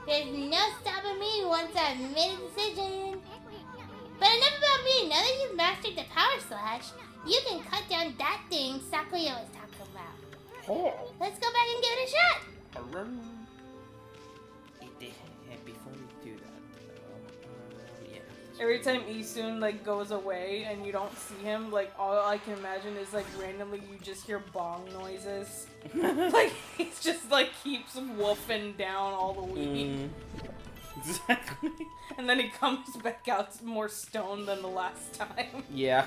There's no stopping me once I've made a decision. But enough about me. Now that you've mastered the power slash, you can cut down that thing Sakuya was talking about. Let's go back and give it a shot. Before we do that, yeah. Every time Issun like goes away and you don't see him, like all I can imagine is like randomly you just hear bong noises. Like he's just like keeps wolfing down all the weed. Exactly. And then he comes back out more stoned than the last time. Yeah.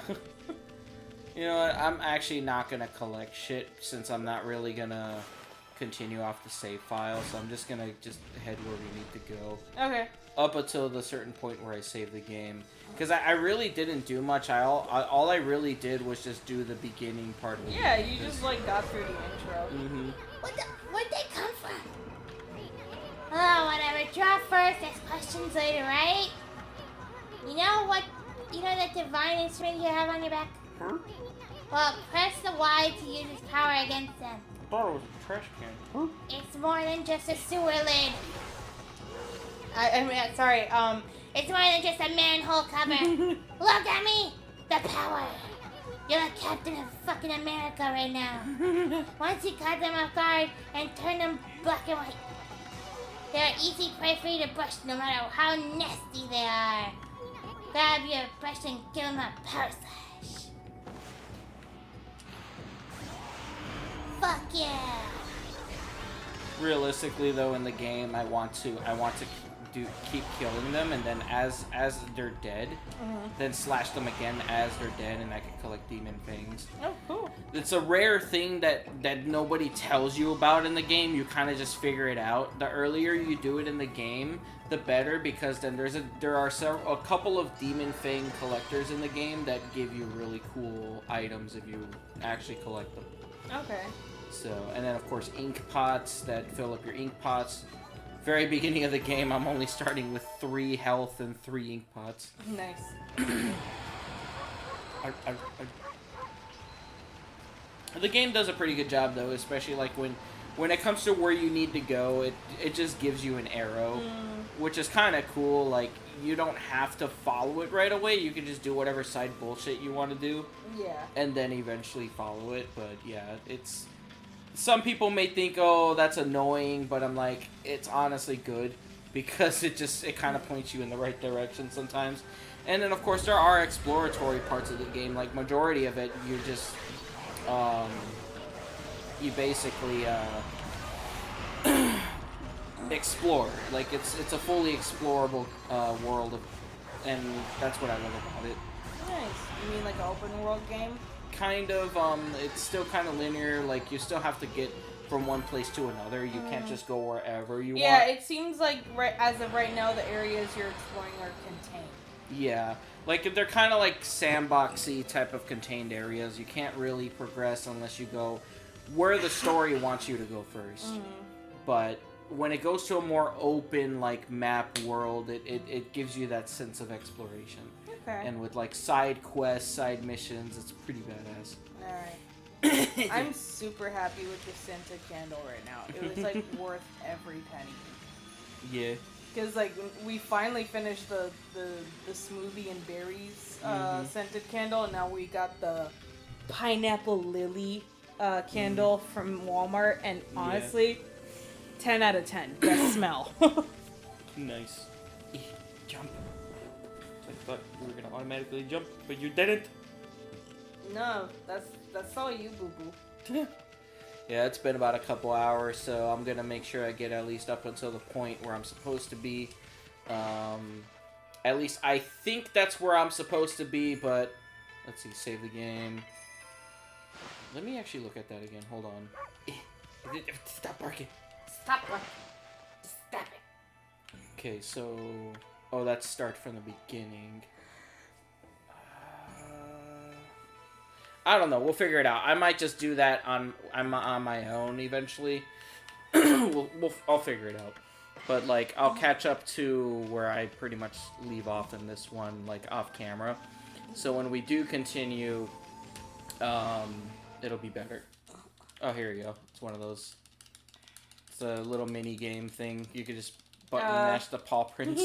You know what? I'm actually not gonna collect shit since I'm not really gonna continue off the save file, so I'm just gonna head where we need to go. Okay. Up until the certain point where I save the game. Because I really didn't do much. All I really did was just do the beginning part of the game. Yeah, you just like got through the intro. Where'd they come from? Oh, whatever. Draw first, ask questions later, right? You know what? You know that divine instrument you have on your back? Well, press the Y to use its power against them. I thought it was a trash can. It's more than just a sewer lid. I mean, sorry. It's more than just a manhole cover. Look at me! The power! You're the captain of fucking America right now. Once you caught them off guard and turned them black and white, they're easy prey for you to brush no matter how nasty they are. Grab your brush and give them a power slash. Fuck yeah! Realistically, though, in the game, I want to keep killing them, and then as they're dead, then slash them again as they're dead, and I can collect demon fangs. Oh, cool. It's a rare thing that nobody tells you about in the game. You kind of just figure it out. The earlier you do it in the game, the better, because then there are a couple of demon fang collectors in the game that give you really cool items if you actually collect them. Okay. So, and then of course ink pots that fill up your ink pots. Very beginning of the game, I'm only starting with 3 health and 3 ink pots. Nice. The game does a pretty good job though, especially like when when it comes to where you need to go, it just gives you an arrow, which is kind of cool. Like, you don't have to follow it right away. You can just do whatever side bullshit you want to do. Yeah. And then eventually follow it. But yeah, it's... Some people may think, oh, that's annoying, but I'm like, it's honestly good. Because it kind of points you in the right direction sometimes. And then, of course, there are exploratory parts of the game. Like, majority of it, you just... you basically, explore. Like, it's a fully explorable world, and that's what I love about it. Nice. You mean like an open world game? Kind of. It's still kind of linear. Like, you still have to get from one place to another. You can't just go wherever you want. Yeah, it seems like as of right now, the areas you're exploring are contained. Yeah. Like, they're kind of like sandboxy type of contained areas. You can't really progress unless you go where the story wants you to go first. But when it goes to a more open, like, map world, it gives you that sense of exploration. Okay. And with, like, side quests, side missions, it's pretty badass. Alright. I'm super happy with the scented candle right now. It was, like, worth every penny. Yeah. Because, like, we finally finished the smoothie and berries scented candle, and now we got the pineapple lily candle from Walmart, and honestly, 10 out of 10. Best smell. Nice. Jump. I thought you were gonna automatically jump, but you didn't. No, that's all you, boo-boo. Yeah, it's been about a couple hours, so I'm gonna make sure I get at least up until the point where I'm supposed to be. At least I think that's where I'm supposed to be, but let's see, save the game. Let me actually look at that again. Hold on. Stop barking. Stop barking. Stop it. Okay, so... Oh, that's start from the beginning. I don't know. We'll figure it out. I might just do that on my own eventually. I'll figure it out. But, like, I'll catch up to where I pretty much leave off in this one, like, off camera. So when we do continue, it'll be better. Oh, here you go. It's one of those. It's a little mini game thing. You could just button mash the paw prints.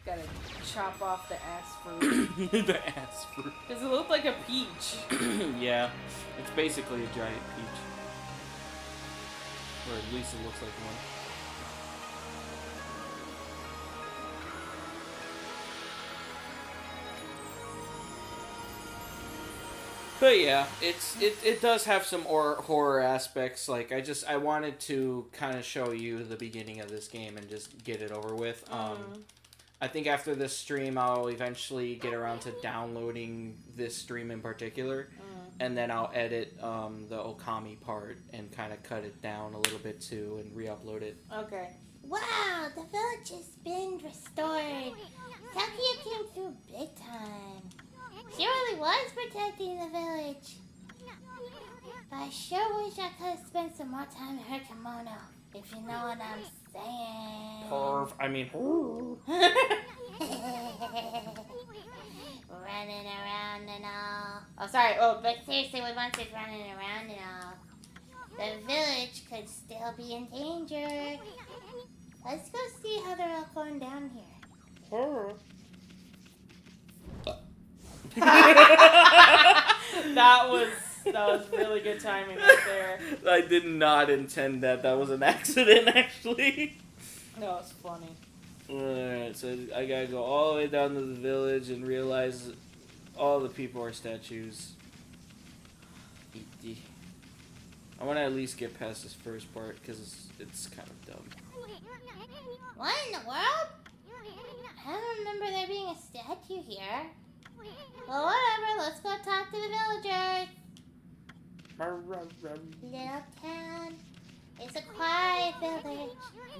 Gotta chop off the ass fruit. The ass fruit. Does it look like a peach? Yeah, it's basically a giant peach. Or at least it looks like one. But yeah, it does have some horror aspects. Like, I wanted to kind of show you the beginning of this game and just get it over with. I think after this stream, I'll eventually get around to downloading this stream in particular, and then I'll edit the Okami part and kind of cut it down a little bit too and re-upload it. Okay. Wow, the village has been restored. Takia came through big time. She really was protecting the village. But I sure wish I could have spent some more time in her kimono, if you know what I'm saying. Perv. I mean, Running around and all. Oh, sorry. Oh, but seriously, we want to running around and all. The village could still be in danger. Let's go see how they're all going down here. perv. That was really good timing right there. I did not intend that. That was an accident, actually. No, it's funny. Alright, so I gotta go all the way down to the village and realize all the people are statues. I want to at least get past this first part because it's kind of dumb. What in the world? I don't remember there being a statue here. Well, whatever. Let's go talk to the villagers. Little town. It's a quiet village.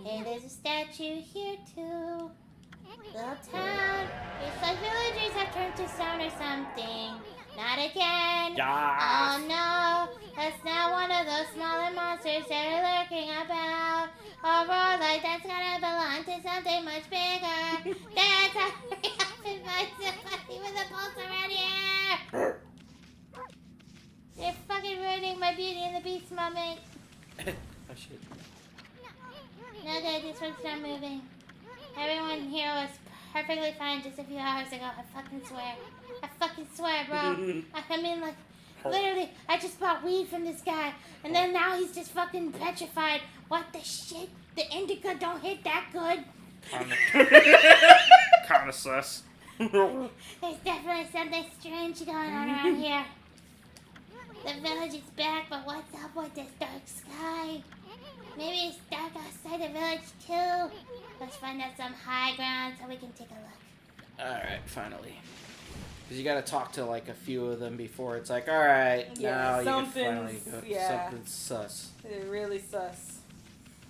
Hey, there's a statue here too. Little town. It's like villagers have turned to stone or something. Not again. Yes. Oh no. That's not one of those smaller monsters that are lurking about. Or like that's gonna belong to to something much bigger. That's how we often find somebody with a pulse around here. They're fucking ruining my Beauty and the Beast moment. Oh shit. No good, this one's not moving. Everyone here was perfectly fine just a few hours ago. I fucking swear, bro. I mean, like, literally, I just bought weed from this guy, and then now he's just fucking petrified. What the shit? The indica don't hit that good. Kinda sus. There's definitely something strange going on around here. The village is back, but what's up with this dark sky? Maybe it's dark outside the village too. Let's find out some high ground so we can take a look. Alright, finally. Because you gotta talk to like a few of them before it's like, alright, now you can finally go. Something's sus. They're really sus.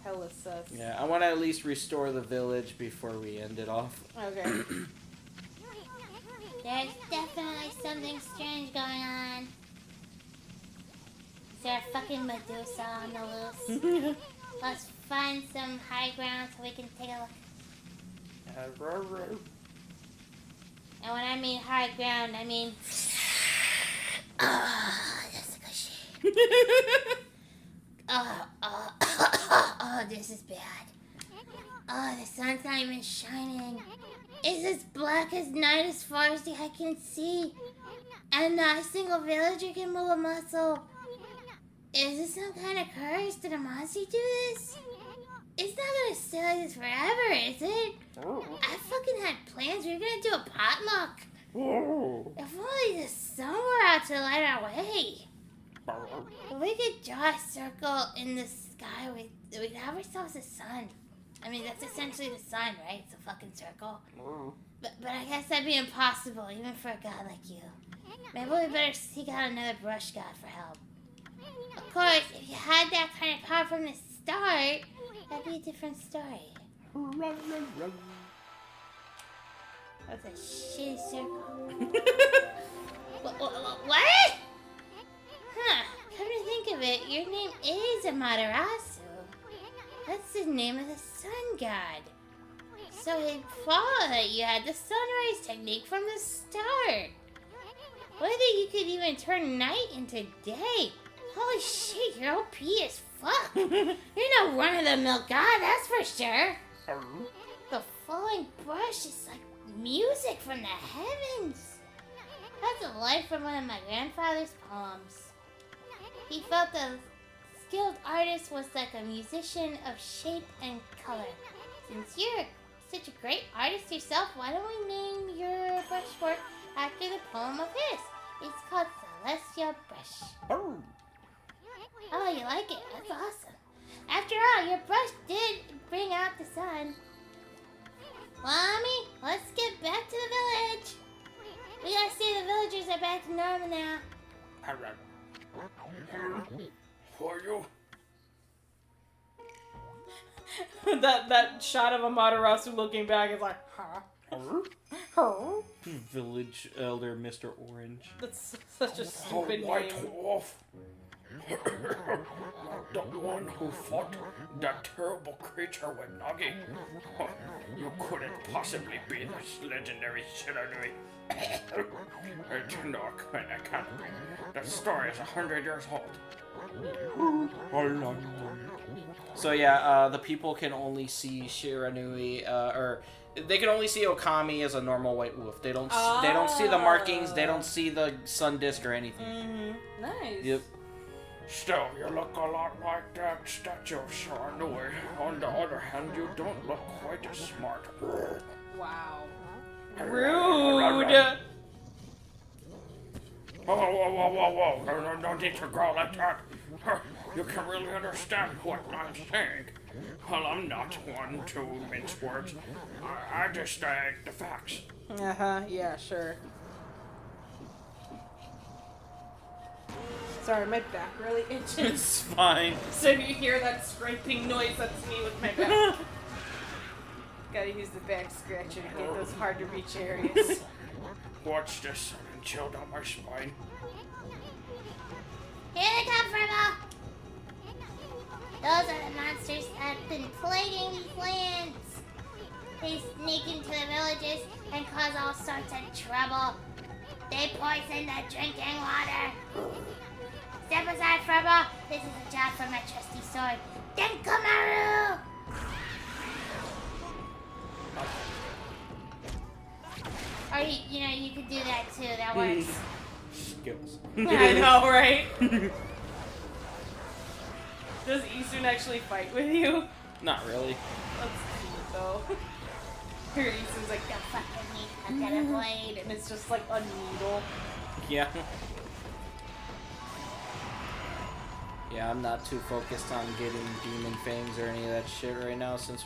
Hella sus. Yeah, I want to at least restore the village before we end it off. Okay. There's definitely something strange going on. Is there a fucking Medusa on the loose? Let's find some high ground so we can take a look. And when I mean high ground, I mean... that's a good shit. Oh, this is bad. Oh, the sun's not even shining. It's as black as night as far as the eye can see. And not a single villager can move a muscle. Is this some kind of curse? Did a monster do this? It's not gonna stay like this forever, is it? I fucking had plans. We were gonna do a potluck. If only the sun were out to light our way. If we could draw a circle in the sky, we'd have ourselves a sun. I mean, that's essentially the sun, right? It's a fucking circle. But I guess that'd be impossible, even for a god like you. Maybe we better seek out another brush god for help. Of course, if you had that kind of power from the start, that'd be a different story. That's a shitty circle. What? Huh, come to think of it, your name is Amaterasu. That's the name of the sun god. So it'd follow that you had the sunrise technique from the start. Whether you could even turn night into day. Holy shit, you're OP as fuck. You're no run-of-the-mill god, that's for sure. The flowing brush is like music from the heavens. That's a line from one of my grandfather's poems. He felt the skilled artist was like a musician of shape and color. Since you're such a great artist yourself, why don't we name your brushwork after the poem of his? It's called Celestial Brush. Oh, you like it? That's awesome. After all, your brush did bring out the sun. Mommy, let's get back to the village. We gotta see the villagers are back to normal now. For you. that shot of Amaterasu looking back is like, huh? Village Elder Mr. Orange. That's such a stupid name. Off. The one who fought that terrible creature with Gnocchi. You couldn't possibly be this legendary Shiranui. No, I can't be. That story is 100 years old. So yeah, the people can only see Shiranui, or they can only see Okami as a normal white wolf. They don't. They don't see the markings. They don't see the sun disk or anything. Nice. Yep. Still, you look a lot like that statue of Shiranui. On the other hand, you don't look quite as smart. Wow. Rude. Whoa. No need to growl like that. You can really understand what I'm saying. Well, I'm not one to mince words. I just the facts. Yeah, sure. Sorry, my back really itches. It's fine. So if you hear that scraping noise, that's me with my back. Gotta use the back scratcher to get those hard to reach areas. Watch this and chill down my spine. Here they come, Fribble! Those are the monsters that have been plaguing these lands. They sneak into the villages and cause all sorts of trouble. They poison the drinking water. Step aside, Frebo. This is a job for my trusty sword. Denkomaru! Or, you could do that too. That works. Skills. I know, right? Does Issun actually fight with you? Not really. That's cute, though. Here, Issun's like, Don't fuck with me. I've got a blade, and it's just like a needle. Yeah. Yeah, I'm not too focused on getting demon fangs or any of that shit right now, since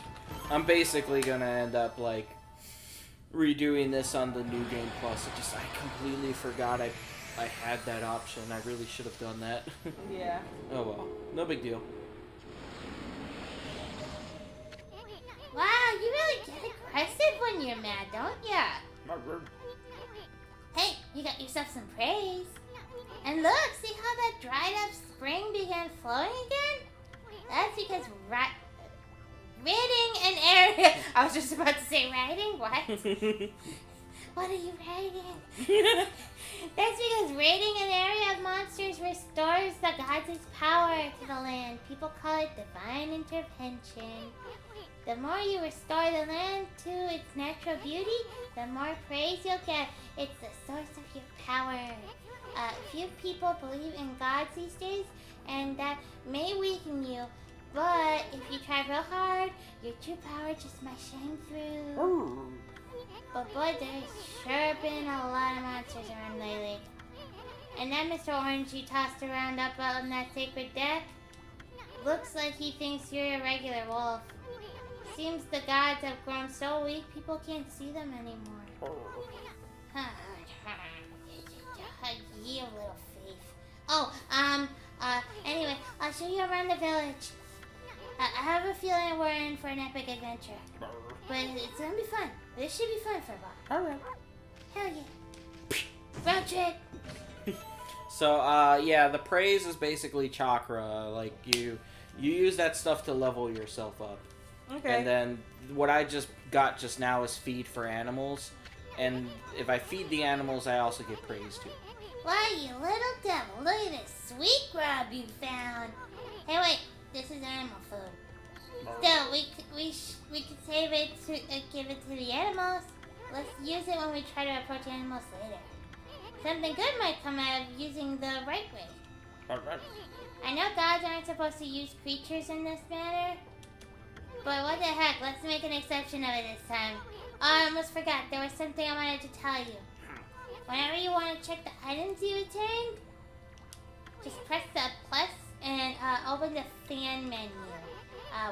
I'm basically gonna end up like redoing this on the new game plus. I completely forgot I had that option. I really should have done that. Yeah. Oh well, no big deal. Wow, you really get aggressive when you're mad, don't ya? Hey, you got yourself some praise. And look, see how that dried up spring began flowing again? That's because ridding an area... I was just about to say riding? What? What are you riding? That's because raiding an area of monsters restores the gods' power to the land. People call it divine intervention. The more you restore the land to its natural beauty, the more praise you'll get. It's the source of your power. Few people believe in gods these days, and that may weaken you. But if you try real hard, your true power just might shine through. But boy, there's sure been a lot of monsters around lately. And that Mr. Orange you tossed around up on that sacred deck looks like he thinks you're a regular wolf. Seems the gods have grown so weak, people can't see them anymore. You little thief. Oh, anyway, I'll show you around the village. I have a feeling we're in for an epic adventure. But it's gonna be fun. This should be fun for Bob. Alright. Hell yeah. Road trip. So, yeah, the praise is basically chakra. Like, you use that stuff to level yourself up. Okay. And then what I just got just now is feed for animals. And if I feed the animals, I also get praise too. Why, you little devil, look at this sweet grub you found. Hey, wait, this is animal food. Still, we could save it to give it to the animals. Let's use it when we try to approach animals later. Something good might come out of using the right way. Alright. I know gods aren't supposed to use creatures in this manner, but what the heck, let's make an exception of it this time. Oh, I almost forgot, there was something I wanted to tell you. Whenever you want to check the items you attained, just press the plus and open the fan menu.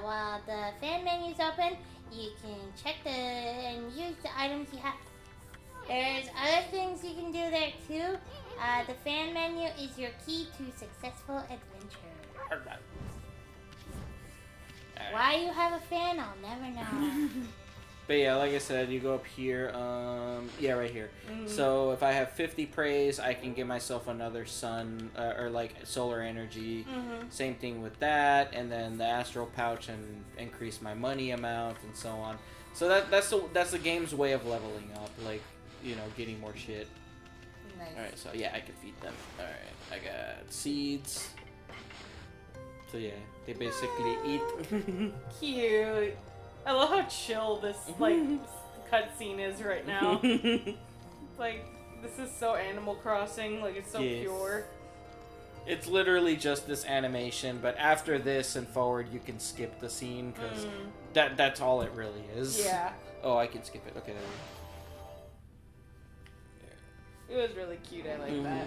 While the fan menu's open, you can check and use the items you have. There's other things you can do there too. The fan menu is your key to successful adventure. Alright. Why you have a fan, I'll never know. But yeah, like I said, you go up here, yeah, right here. So if I have 50 praise, I can give myself another sun, or like solar energy. Same thing with that, and then the astral pouch and increase my money amount and so on. So that's the game's way of leveling up, like, you know, getting more shit. Nice. Alright, so yeah, I can feed them. Alright, I got seeds. So yeah, they basically eat. Cute. I love how chill this, like, cutscene is right now. Like, this is so Animal Crossing. Like, it's so pure. It's literally just this animation, but after this and forward, you can skip the scene, because that's all it really is. Yeah. Oh, I can skip it. Okay, there we go. It was really cute. I like that.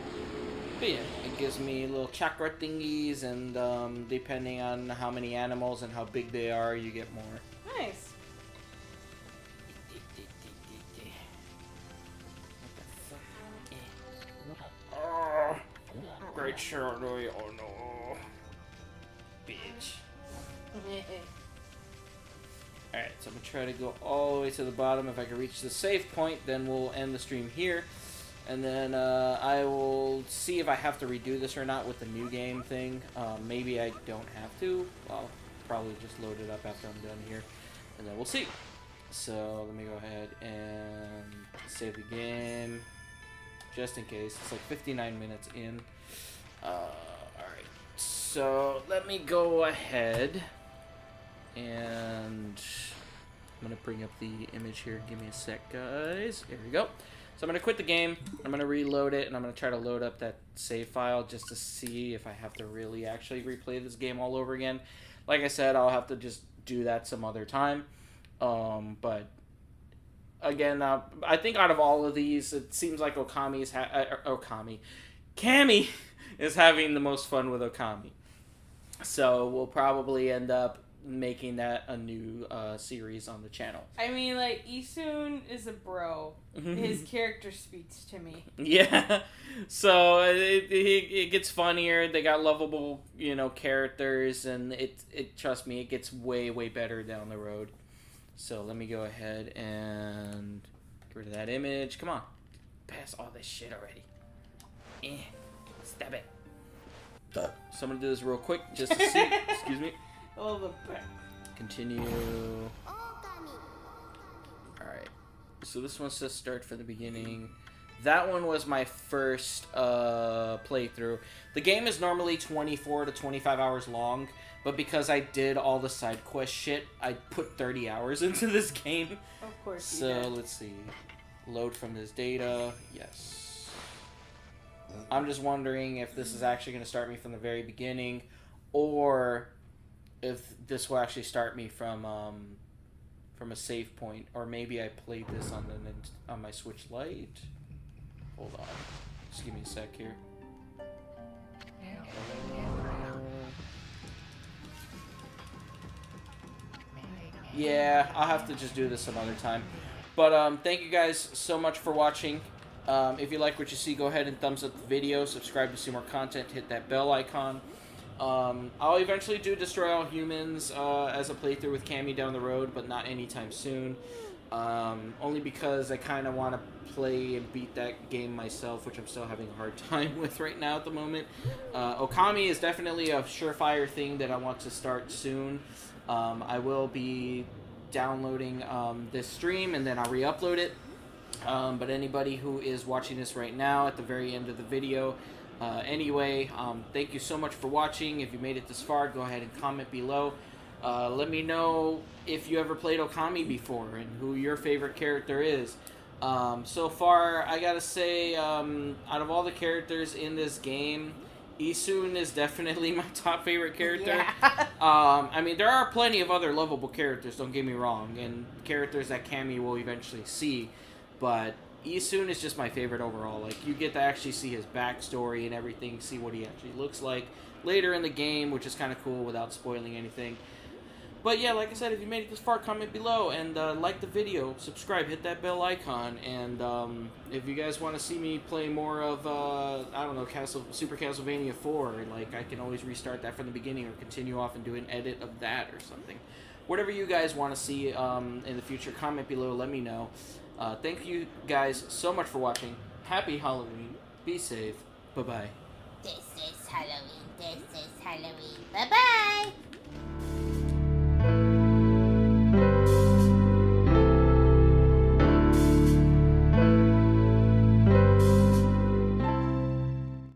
But yeah, it gives me little chakra thingies, and depending on how many animals and how big they are, you get more. Nice. Great Shadow, oh no. Bitch. Alright, so I'm gonna try to go all the way to the bottom. If I can reach the save point, then we'll end the stream here. And then I will see if I have to redo this or not with the new game thing. Maybe I don't have to. I'll probably just load it up after I'm done here. And then we'll see. So let me go ahead and save the game, just in case. It's like 59 minutes in. Alright, so let me go ahead and I'm going to bring up the image here. Give me a sec, guys. Here we go. So I'm going to quit the game. I'm going to reload it, and I'm going to try to load up that save file just to see if I have to really actually replay this game all over again. Like I said, I'll have to just do that some other time. But again, I think out of all of these, it seems like Camy is having the most fun with Okami. So we'll probably end up making that a new series on the channel. I mean, like, Issun is a bro. His character speaks to me. Yeah. So it gets funnier. They got lovable, you know, characters, and it trust me, it gets way, way better down the road. So let me go ahead and get rid of that image. Come on. Pass all this shit already. Stab it. So I'm going to do this real quick just to see. Excuse me. Oh, the back. Continue. Alright. So this one says start from the beginning. That one was my first playthrough. The game is normally 24 to 25 hours long, but because I did all the side quest shit, I put 30 hours into this game. Of course. So let's see. Load from this data. Yes. I'm just wondering if this is actually going to start me from the very beginning, or if this will actually start me from a save point, or maybe I played this on my Switch Lite. Hold on, just give me a sec here. Yeah, I'll have to just do this some other time. But thank you guys so much for watching. If you like what you see, go ahead and thumbs up the video, subscribe to see more content, hit that bell icon. I'll eventually do Destroy All Humans as a playthrough with Camy down the road, but not anytime soon. Only because I kind of want to play and beat that game myself, which I'm still having a hard time with right now at the moment. Okami is definitely a surefire thing that I want to start soon. I will be downloading this stream, and then I'll re-upload it. But anybody who is watching this right now at the very end of the video, anyway, thank you so much for watching. If you made it this far, go ahead and comment below. Let me know if you ever played Okami before and who your favorite character is. So far, I gotta say, out of all the characters in this game, Issun is definitely my top favorite character. Yeah. I mean, there are plenty of other lovable characters, don't get me wrong, and characters that Camy will eventually see, but Issun is just my favorite overall. Like, you get to actually see his backstory and everything, see what he actually looks like later in the game, which is kind of cool without spoiling anything. But yeah, like I said, if you made it this far, comment below, and like the video, subscribe, hit that bell icon, and if you guys want to see me play more of, I don't know, Super Castlevania 4, like, I can always restart that from the beginning or continue off and do an edit of that or something. Whatever you guys want to see in the future, comment below, let me know. Thank you guys so much for watching. Happy Halloween. Be safe. Bye-bye. This is Halloween. This is Halloween. Bye-bye.